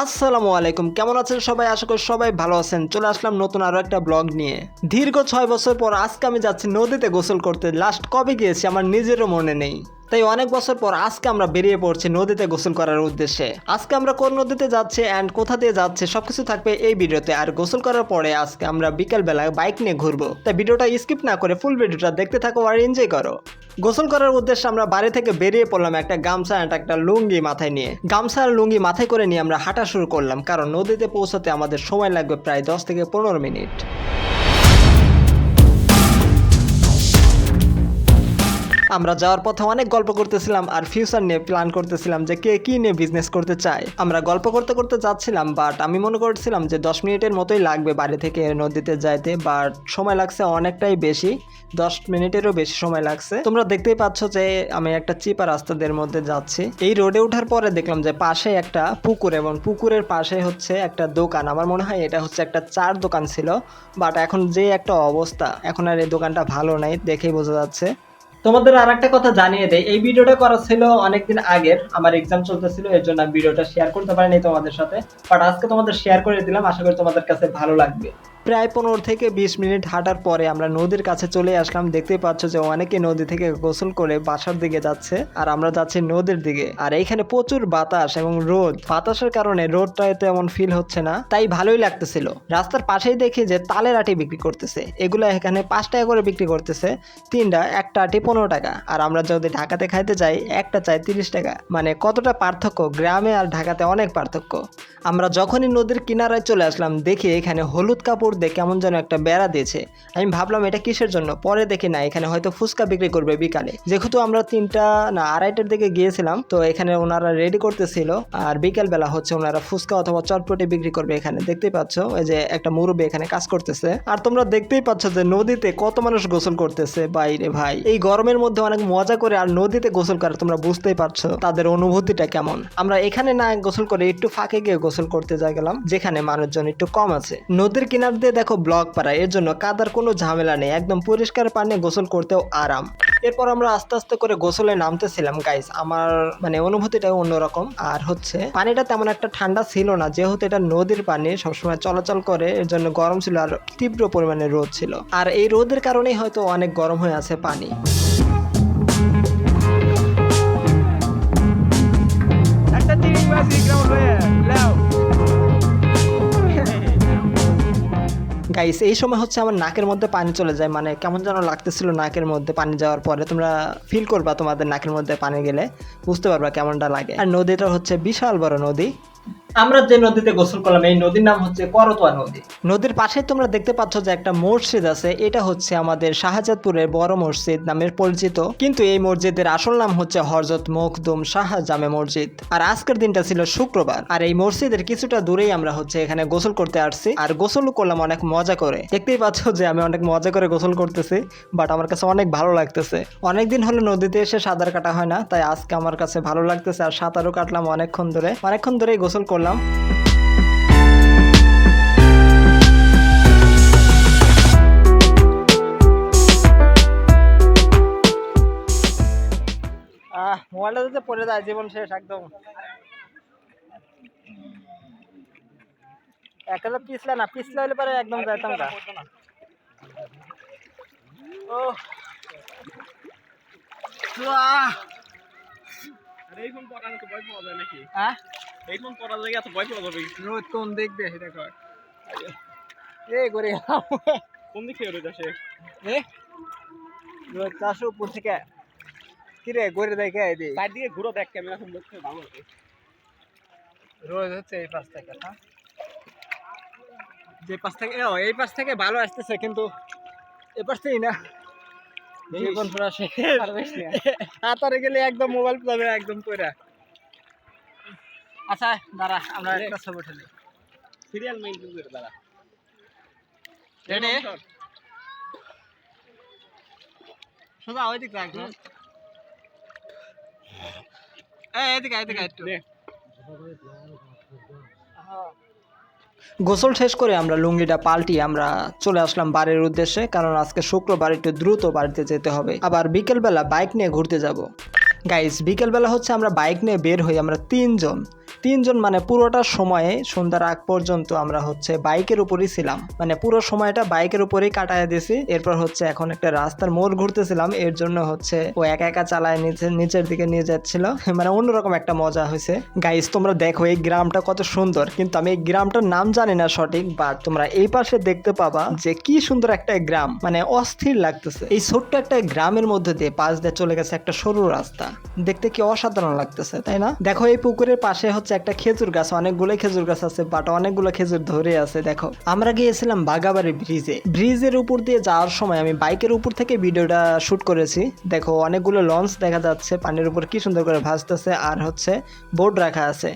আসসালামু আলাইকুম, কেমন আছেন সবাই? আশা করি সবাই ভালো আছেন। চলে আসলাম নতুন আরো একটা ব্লগ নিয়ে। দীর্ঘ 6 বছর পর আজকে আমি যাচ্ছি নদীতে গোসল করতে। লাস্ট কবে গিয়েছি আমার নিজেরও মনে নেই, তাই অনেক বছর পর আজকে আমরা বেরিয়ে পড়ছি নদীতে গোসল করার উদ্দেশ্যে। আজকে আমরা কোন নদীতে যাচ্ছি অ্যান্ড কোথা দিয়ে যাচ্ছে সবকিছু থাকবে এই ভিডিওতে। আর গোসল করার পরে আজকে আমরা বিকেল বেলায় বাইক নিয়ে ঘুরবো, তাই ভিডিওটা স্কিপ না করে ফুল ভিডিওটা দেখতে থাকো আর এনজয় করো। গোসল করার উদ্দেশ্যে আমরা বাড়ি থেকে বেরিয়ে পড়লাম একটা গামছা অ্যান্ড একটা লুঙ্গি মাথায় নিয়ে। গামছা আর লুঙ্গি মাথায় করে নিয়ে আমরা হাঁটা শুরু করলাম, কারণ নদীতে পৌঁছাতে আমাদের সময় লাগবে প্রায় 10 থেকে 15 মিনিট। আমরা যাওয়ার পথে অনেক গল্প করতেছিলাম আর ফিউচার নিয়ে প্ল্যান করতেছিলাম যে কে কি নিয়ে বিজনেস করতে চায়। আমরা গল্প করতে করতে যাচ্ছিলাম, বাট আমি মনে করছিলাম যে 10 মিনিটের মতোই লাগবে বাড়ি থেকে নদীতে যাইতে, বাট সময় লাগছে অনেকটাই বেশি, 10 মিনিটেরও বেশি সময় লাগছে। তোমরা দেখতেই পাচ্ছ যে আমি একটা চিপা রাস্তাদের মধ্যে যাচ্ছি। এই রোডে ওঠার পরে দেখলাম যে পাশে একটা পুকুর, এবং পুকুরের পাশে হচ্ছে একটা দোকান। আমার মনে হয় এটা হচ্ছে একটা চার দোকান ছিল, বাট এখন যে একটা অবস্থা, এখন আর এই দোকানটা ভালো নাই, দেখেই বোঝা যাচ্ছে। তোমাদের আর একটা কথা জানিয়ে দেই, এই ভিডিওটা করা ছিল অনেকদিন আগের, আমার এক্সাম চলতেছিল, এর জন্য ভিডিওটা শেয়ার করতে পারিনি তোমাদের সাথে, বাট আজকে তোমাদের শেয়ার করে দিলাম, আশা করি তোমাদের কাছে ভালো লাগবে। প্রায় 15 থেকে 20 মিনিট হাঁটার পরে আমরা নদীর কাছে চলে আসলাম। দেখতেই পাচ্ছ যে অনেকে নদী থেকে গোসল করে বাসার দিকে যাচ্ছে, আর আমরা যাচ্ছি নদীর দিকে। আর এইখানে প্রচুর বাতাস এবং রোদ, বাতাসের কারণে রোদটা তেমন ফিল হচ্ছে না, তাই ভালোই লাগতেছিল। রাস্তার পাশেই দেখি যে তালের আটি বিক্রি করতেছে, এগুলো এখানে 5 টাকা করে বিক্রি করতেছে, একটা আটি 15 টাকা। আর আমরা যদি ঢাকাতে খাইতে যাই একটা চাই 30 টাকা। মানে কতটা পার্থক্য, গ্রামে আর ঢাকাতে অনেক পার্থক্য। আমরা যখনই নদীর কিনারায় চলে আসলাম দেখি এখানে হলুদ কাপড় দিয়ে কেমন যেন একটা বেড়া দিয়েছে। আমি ভাবলাম এটা কিসের জন্য, পরে দেখি না এখানে হয়তো ফুচকা বিক্রি করবে বিকালে। যেহেতু আমরা 2:30টার দিকে গিয়েছিলাম, তো এখানে ওনারা রেডি করতেছিল, আর বিকেল বেলা হচ্ছে ওনারা ফুচকা অথবা চটপটি বিক্রি করবে এখানে। দেখতেই পাচ্ছ ওই যে একটা মুরব্বি এখানে কাজ করতেছে। আর তোমরা দেখতেই পাচ্ছ যে নদীতে কত মানুষ গোসল করতেছে। বাইরে ভাই, এই গরমের মধ্যে অনেক মজা করে আর নদীতে গোসল করে, তোমরা বুঝতেই পারছো তাদের অনুভূতিটা কেমন। আমরা এখানে না গোসল করে একটু ফাঁকে গিয়ে গোসল করতে যাই গেলাম, যেখানে মানুষজন একটু কম আছে। নদীর কিনার দিয়ে দেখো ব্লক পাড়া, এর জন্য কাদার কোনো ঝামেলা নেই, একদম পরিষ্কার পানি, গোসল করতেও আরাম। এরপর আমরা আস্তে আস্তে করে গোসলে নামতেছিলাম। গাইস, আমার মানে অনুভূতিটা অন্যরকম। আর হচ্ছে পানিটা তেমন একটা ঠান্ডা ছিল না, যেহেতু এটা নদীর পানি সবসময় চলাচল করে, এর জন্য গরম ছিল আর তীব্র পরিমাণে রোদ ছিল। আর এই রোদের কারণেই হয়তো অনেক গরম হয়ে আছে পানি। গাইস, এই সময় হচ্ছে আমার নাকের মধ্যে পানি চলে যায়, মানে কেমন যেন লাগতেছিল নাকের মধ্যে পানি যাওয়ার পরে। তোমরা ফিল করবা তোমাদের নাকের মধ্যে পানি গেলে, বুঝতে পারবা কেমনটা লাগে। আর নদীটা হচ্ছে বিশাল বড় নদী। আমরা যে নদীতে গোসল করলাম এই নদীর নাম হচ্ছে করতোয়া নদী। নদীর পাশে তোমরা দেখতে পাচ্ছ যে একটা মসজিদ আছে, এটা হচ্ছে আমাদের শাহজাদপুরের বড় মসজিদ নামে পরিচিত, কিন্তু এই মসজিদের আসল নাম হচ্ছে হযরত মখদুম শাহ জামে মসজিদ। আর আজকের দিনটা ছিল শুক্রবার, আর এই মসজিদের কিছুটা দূরেই আমরা হচ্ছে এখানে গোসল করতে আসছি, আর গোসল করলাম অনেক মজা করে। দেখতেই পাচ্ছ যে আমি অনেক মজা করে গোসল করতেছি, বাট আমার কাছে অনেক ভালো লাগতেছে। অনেকদিন হলো নদীতে এসে সাঁতার কাটা হয় না, তাই আজকে আমার কাছে ভালো লাগতেছে। আর সাঁতারও কাটলাম অনেকক্ষণ ধরেই গোসল করলাম। মোবাইলটা যদি পড়ে যায় জীবন শেষ একদম। একেবারে পিছলে হলে পরে একদম যাইতাম না। ও
এই ফোন পড়ানো তো ভয় পাওয়া যায় নাকি?
হ্যাঁ,
এই ফোন পড়ার জায়গায় এত ভয় পাওয়া যাবে?
রোদ কোন দিক দিয়ে সেটা কর। এই করে
কোন দিক থেকে রোদ আসে?
রোদ আসে উপর থেকে। কিরে গড়ে দেখে এদি
চারদিকে ঘুরো, দেখ ক্যামেরা ফোন দেখতে ভালো আছে।
রোদ হচ্ছে এই পাশ থেকে, হ্যাঁ যে পাশ থেকে, এই পাশ থেকে ভালো আসতেছে, কিন্তু এই পাশ থেকেই না। জীবন পুরা শেষ। সাঁতারে গেলে একদম মোবাইল পাবে একদম কইরা। আচ্ছা দাঁড়া, আমরা একটা ছবি তুলি।
সিরিয়াল মেইনটেইন করে দাঁড়া।
রেডি? সোজা ওইদিক রাখ। এদিকে একটু। গোসল শেষ করে আমরা লুঙ্গিটা পাল্টি আমরা চলে আসলাম বাড়ির উদ্দেশ্যে, কারণ আজকে শুক্রবার, একটু দ্রুত বাড়িতে যেতে হবে। আবার বিকেলবেলা বাইক নিয়ে ঘুরতে যাব। গাইস, বিকেলবেলা হচ্ছে আমরা বাইক নিয়ে বের হই, আমরা তিনজন মানে পুরোটা সময়ে সন্ধ্যার আগ পর্যন্ত আমরা হচ্ছে বাইকের উপরেই ছিলাম, মানে পুরো সময়টা বাইকের উপরেই কাটায় দিয়েছি। এরপর হচ্ছে এখন একটা রাস্তার মোড় ঘুরতেছিলাম, এর জন্য হচ্ছে ও একা চালায় নিচের দিকে নিয়ে যাচ্ছিল, মানে অন্যরকম একটা মজা হয়েছে। গাইস, তোমরা দেখো এই গ্রামটা কত সুন্দর, কিন্তু আমি এই গ্রামটার নাম জানি না সঠিক, বাট তোমরা এই পাশে দেখতে পাবা যে কি সুন্দর একটা গ্রাম, মানে অস্থির লাগতেছে। এই ছোট্ট একটা গ্রামের মধ্যে দিয়ে পাশ দিয়ে চলে গেছে একটা সরু রাস্তা, দেখতে কি অসাধারণ লাগতেছে, তাই না? দেখো এই পুকুরের পাশে হচ্ছে একটা খেজুর গাছ, অনেকগুলো খেজুর গাছ আছে, বাট অনেকগুলো খেজুর ধরে আছে। দেখো আমরা গিয়েছিলাম বাগাবাড়ি ব্রিজের উপর দিয়ে যাওয়ার সময় আমি বাইকের উপর থেকে ভিডিওটা শুট করেছি। দেখো অনেকগুলো লঞ্চ দেখা যাচ্ছে পানির উপর কি সুন্দর করে ভাসতেছে, আর হচ্ছে বোর্ড রাখা আছে,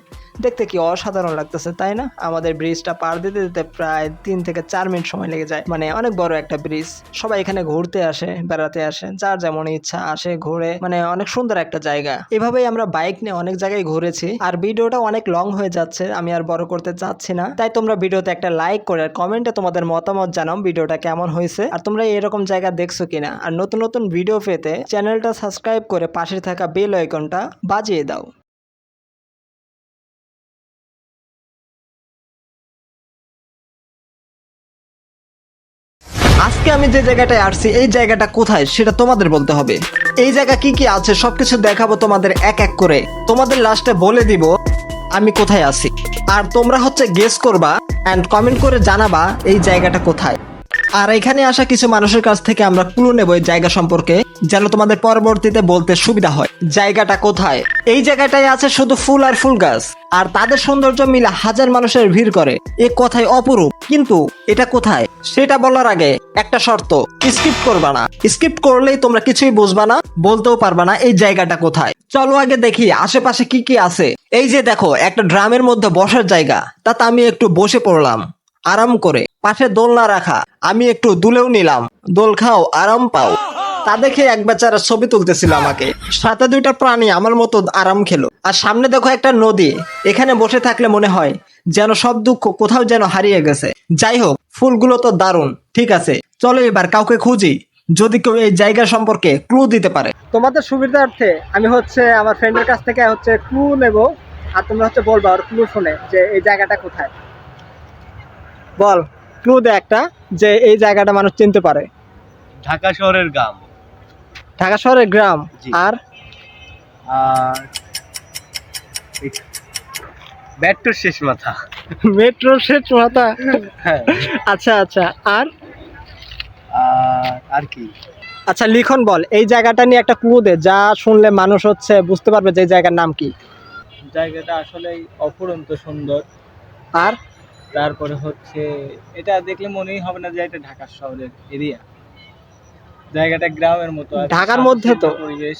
দেখতে কি অসাধারণ লাগতেছে, তাই না? আমাদের ব্রিজটা পার দিতে দিতে প্রায় 3 থেকে 4 মিনিট সময় লেগে যায়, মানে অনেক বড় একটা ব্রিজ। সবাই এখানে ঘুরতে আসে, বেড়াতে আসে, যার যেমন ইচ্ছা আসে, ঘুরে, মানে অনেক সুন্দর একটা জায়গা। এভাবেই আমরা বাইক নিয়ে অনেক জায়গায় ঘুরেছি। আর ভিডিওটা অনেক লং হয়ে যাচ্ছে, আমি আর বড় করতে চাচ্ছি না, তাই তোমরা ভিডিওতে একটা লাইক করে আর কমেন্টে তোমাদের মতামত জানাও ভিডিওটা কেমন হয়েছে, আর তোমরা এরকম জায়গা দেখছো কিনা। আর নতুন নতুন ভিডিও পেতে চ্যানেলটা সাবস্ক্রাইব করে পাশে থাকা বেল আইকনটা বাজিয়ে দাও। আজকে আমি যে জায়গাটায় আসছি এই জায়গাটা কোথায় সেটা তোমাদের বলতে হবে। এই জায়গা কি কি আছে সবকিছু দেখাবো তোমাদের এক এক করে, তোমাদের লাস্টে বলে দিব আমি কোথায় আছি। আর তোমরা হচ্ছে গেস করবা এন্ড কমেন্ট করে জানাবা এই জায়গাটা কোথায়। আর এখানে আসা কিছু মানুষের কাছ থেকে আমরা ক্লু নেব এই জায়গা সম্পর্কে, যেন তোমাদের পরবর্তীতে বলতে সুবিধা হয় জায়গাটা কোথায়। এই জায়গাটায় আছে শুধু ফুল আর ফুল গাছ, আর তাদের সৌন্দর্য মিলে হাজার মানুষের ভিড় করে। এ কথাই অপরূপ, কিন্তু এটা কোথায় সেটা বলার আগে একটা শর্ত, স্কিপ করবা না। স্কিপ করলেই তোমরা কিছুই বুঝবা না, বলতেও পারবা না এই জায়গাটা কোথায়। চলো আগে দেখি আশেপাশে কি কি আছে। এই যে দেখো একটা ড্রামের মধ্যে বসার জায়গা, তাতে আমি একটু বসে পড়লাম আরাম করে। পাশে দোলনা রাখা, আমি একটু দুলেও নিলাম, দোল খাও আরাম পাও। তা দেখে এক বেচারা ছবি তুলতেছিল আমাকে, সাথে দুইটা প্রাণী আমার মতো আরাম খেলো। আর সামনে দেখো একটা নদী, এখানে বসে থাকলে মনে হয় যেন সব দুঃখ কোথাও যেন হারিয়ে গেছে। যাই হোক, ফুলগুলো তো দারুণ। ঠিক আছে, চলো এবার কাউকে খুঁজি, যদি কেউ এই জায়গা সম্পর্কে ক্লু দিতে পারে।
তোমাদের সুবিধার্থে আমি হচ্ছে আমার ফ্রেন্ডের কাছ থেকে হচ্ছে ক্লু নেব, আর তোমরা হচ্ছে বলবা আর ক্লু শুনে যে এই জায়গাটা কোথায়। বল, ক্লু দে একটা, যে এই জায়গাটা মানুষ চিনতে পারে।
ঢাকা শহরের গ্রাম।
ঢাকা শহরের গ্রাম।
জি।
আর
মেট্রোর শেষ মাথা।
মেট্রোর শেষ মাথা।
হ্যাঁ।
আচ্ছা আচ্ছা, আর
আর কি?
আচ্ছা লিখন বল, এই জায়গাটা নিয়ে একটা ক্লু দে যা শুনলে মানুষ হচ্ছে বুঝতে পারবে যে এই জায়গার নাম কি।
জায়গাটা আসলে অপরন্ত সুন্দর।
আর
তারপরে হচ্ছে এটা দেখলে মনেই হবে না যে এটা ঢাকা শহরের এরিয়া। জায়গাটা গ্রামের মতো, আর
ঢাকার মধ্যে তো।
পরিবেশ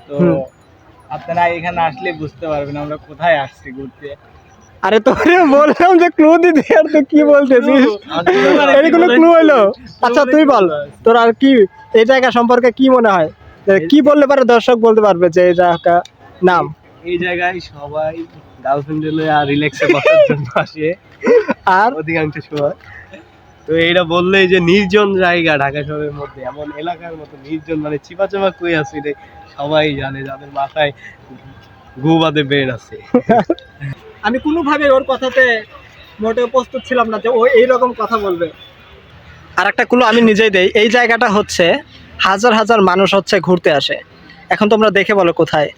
তো
হুম।
আপনারা এখানে আসলে বুঝতে পারবেন আমরা কোথায় আসছি ঘুরতে।
আরে তোরে বললাম যে ক্লু দিতে, আর তুই কি বলতেছিস? এর কোনো ক্লু হইলো? আচ্ছা তুই বল, তোর আর কি এই জায়গা সম্পর্কে কি মনে হয়, যে কি বললে পারে দর্শক বলতে পারবে যে এই জায়গা নাম?
এই জায়গায় সবাই গার্লফ্রেন্ড আর রিল্যাক্সে বসার জন্য আসে
আর
অধিকাংশ সময়। তো এইটা বললেই যে নির্জন জায়গা ঢাকা শহরের মধ্যে, এমন এলাকার মতো নির্জন, মানে চিপাচাপা কই আছে এটা সবাই জানে, যাদের মাথায় গু বাদে বের আছে।
আমি কোনোভাবে ওর কথাতে মোটেও প্রস্তুত ছিলাম না যে ও এইরকম কথা বলবে। আর একটা ক্লু আমি নিজেই দেই, এই জায়গাটা হচ্ছে হাজার হাজার মানুষ হচ্ছে ঘুরতে আসে। এখন তোমরা দেখে বলো কোথায়।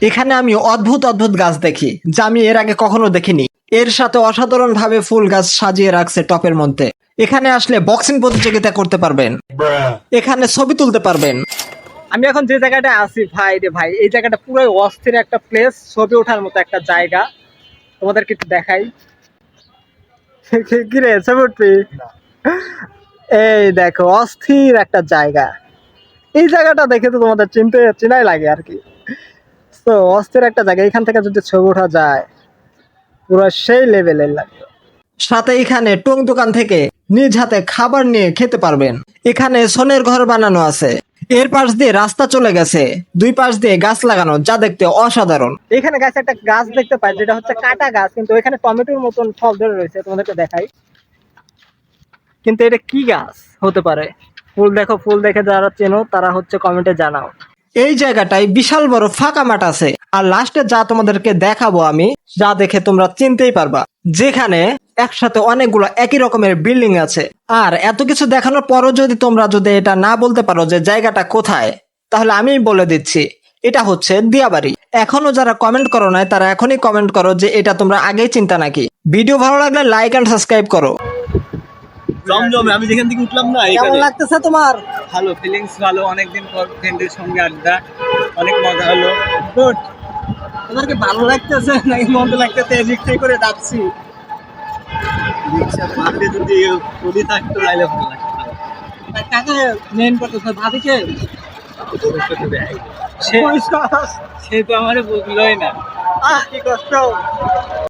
এখানে আমি অদ্ভুত অদ্ভুত গাছ দেখি, যা আমি এর আগে কখনো দেখিনি। এর সাথে অসাধারণ ভাবে ফুল গাছ সাজিয়ে রাখছে টপের মধ্যে। এখানে আসলে বক্সিং প্রতিযোগিতা করতে পারবেন, এখানে ছবি তুলতে পারবেন।
আমি এখন যে জায়গাটা আছি ভাই রে ভাই, এই জায়গাটা পুরো অস্থির একটা প্লেস, ছবি ওঠার মতো একটা জায়গা। তোমাদেরকে একটু দেখাই। কি রে, ছবি উঠবি? এই দেখো অস্থির একটা জায়গা। এই জায়গাটা দেখে তো তোমাদের চিনাই লাগে আর কি। তো অস্থির একটা জায়গা, এখান থেকে যদি ছবি ওঠা যায় পুরো সেই লেভেলের লাগবে।
সাথে এখানে টং দোকান থেকে নিজ হাতে খাবার নিয়ে খেতে পারবেন। এখানে সোনের ঘর বানানো আছে, এর পাশ দিয়ে রাস্তা চলে গেছে, দুই পাশ দিয়ে গাছ লাগানো, যা দেখতে অসাধারণ।
এখানে গাছ একটা গাছ দেখতে পাই যেটা হচ্ছে কাটা গাছ, কিন্তু এখানে টমেটোর মতন ফল ধরে রয়েছে, তোমাদেরকে দেখাই। কিন্তু এটা কি গাছ হতে পারে? ফুল দেখো, ফুল দেখে যারা চেনো তারা হচ্ছে কমেন্টে জানাও।
এই জায়গাটায় বিশাল বড় ফাঁকা মাঠ আছে, আর লাস্টে যা তোমাদেরকে দেখাবো আমি, যা দেখে তোমরা চিনতেই পারবা, যেখানে একসাথে অনেকগুলো একই রকমের বিল্ডিং আছে। আর এত কিছু দেখানোর পরও যদি তোমরা এটা না বলতে পারো যে জায়গাটা কোথায়, তাহলে আমি বলে দিচ্ছি এটা হচ্ছে দিয়াবাড়ি। এখনো যারা কমেন্ট করো নাই তারা এখনই কমেন্ট করো যে এটা তোমরা আগেই চিন্তা নাকি। ভিডিও ভালো লাগলে লাইক এন্ড সাবস্ক্রাইব করো।
জমজমে আমি যেখান থেকে উঠলাম না,
কেমন লাগতেছে তোমার?
ভালো ফিলিংস, ভালো। অনেকদিন পর ফ্রেন্ডের সঙ্গে আড্ডা, অনেক মজা হলো।
গুড। তোমাদেরকে ভালো লাগতেছে নাকি মন্দ লাগতেছে এদিক থেকে করে ডাকছি?
রিক্সা পাশে যদি পুলিশ থাকতো তাহলে ভালো লাগতো।
কাকে মেইন করতেছে? ভাবিকে?
সে তো আমারে বুঝলোই না।
কি কষ্ট।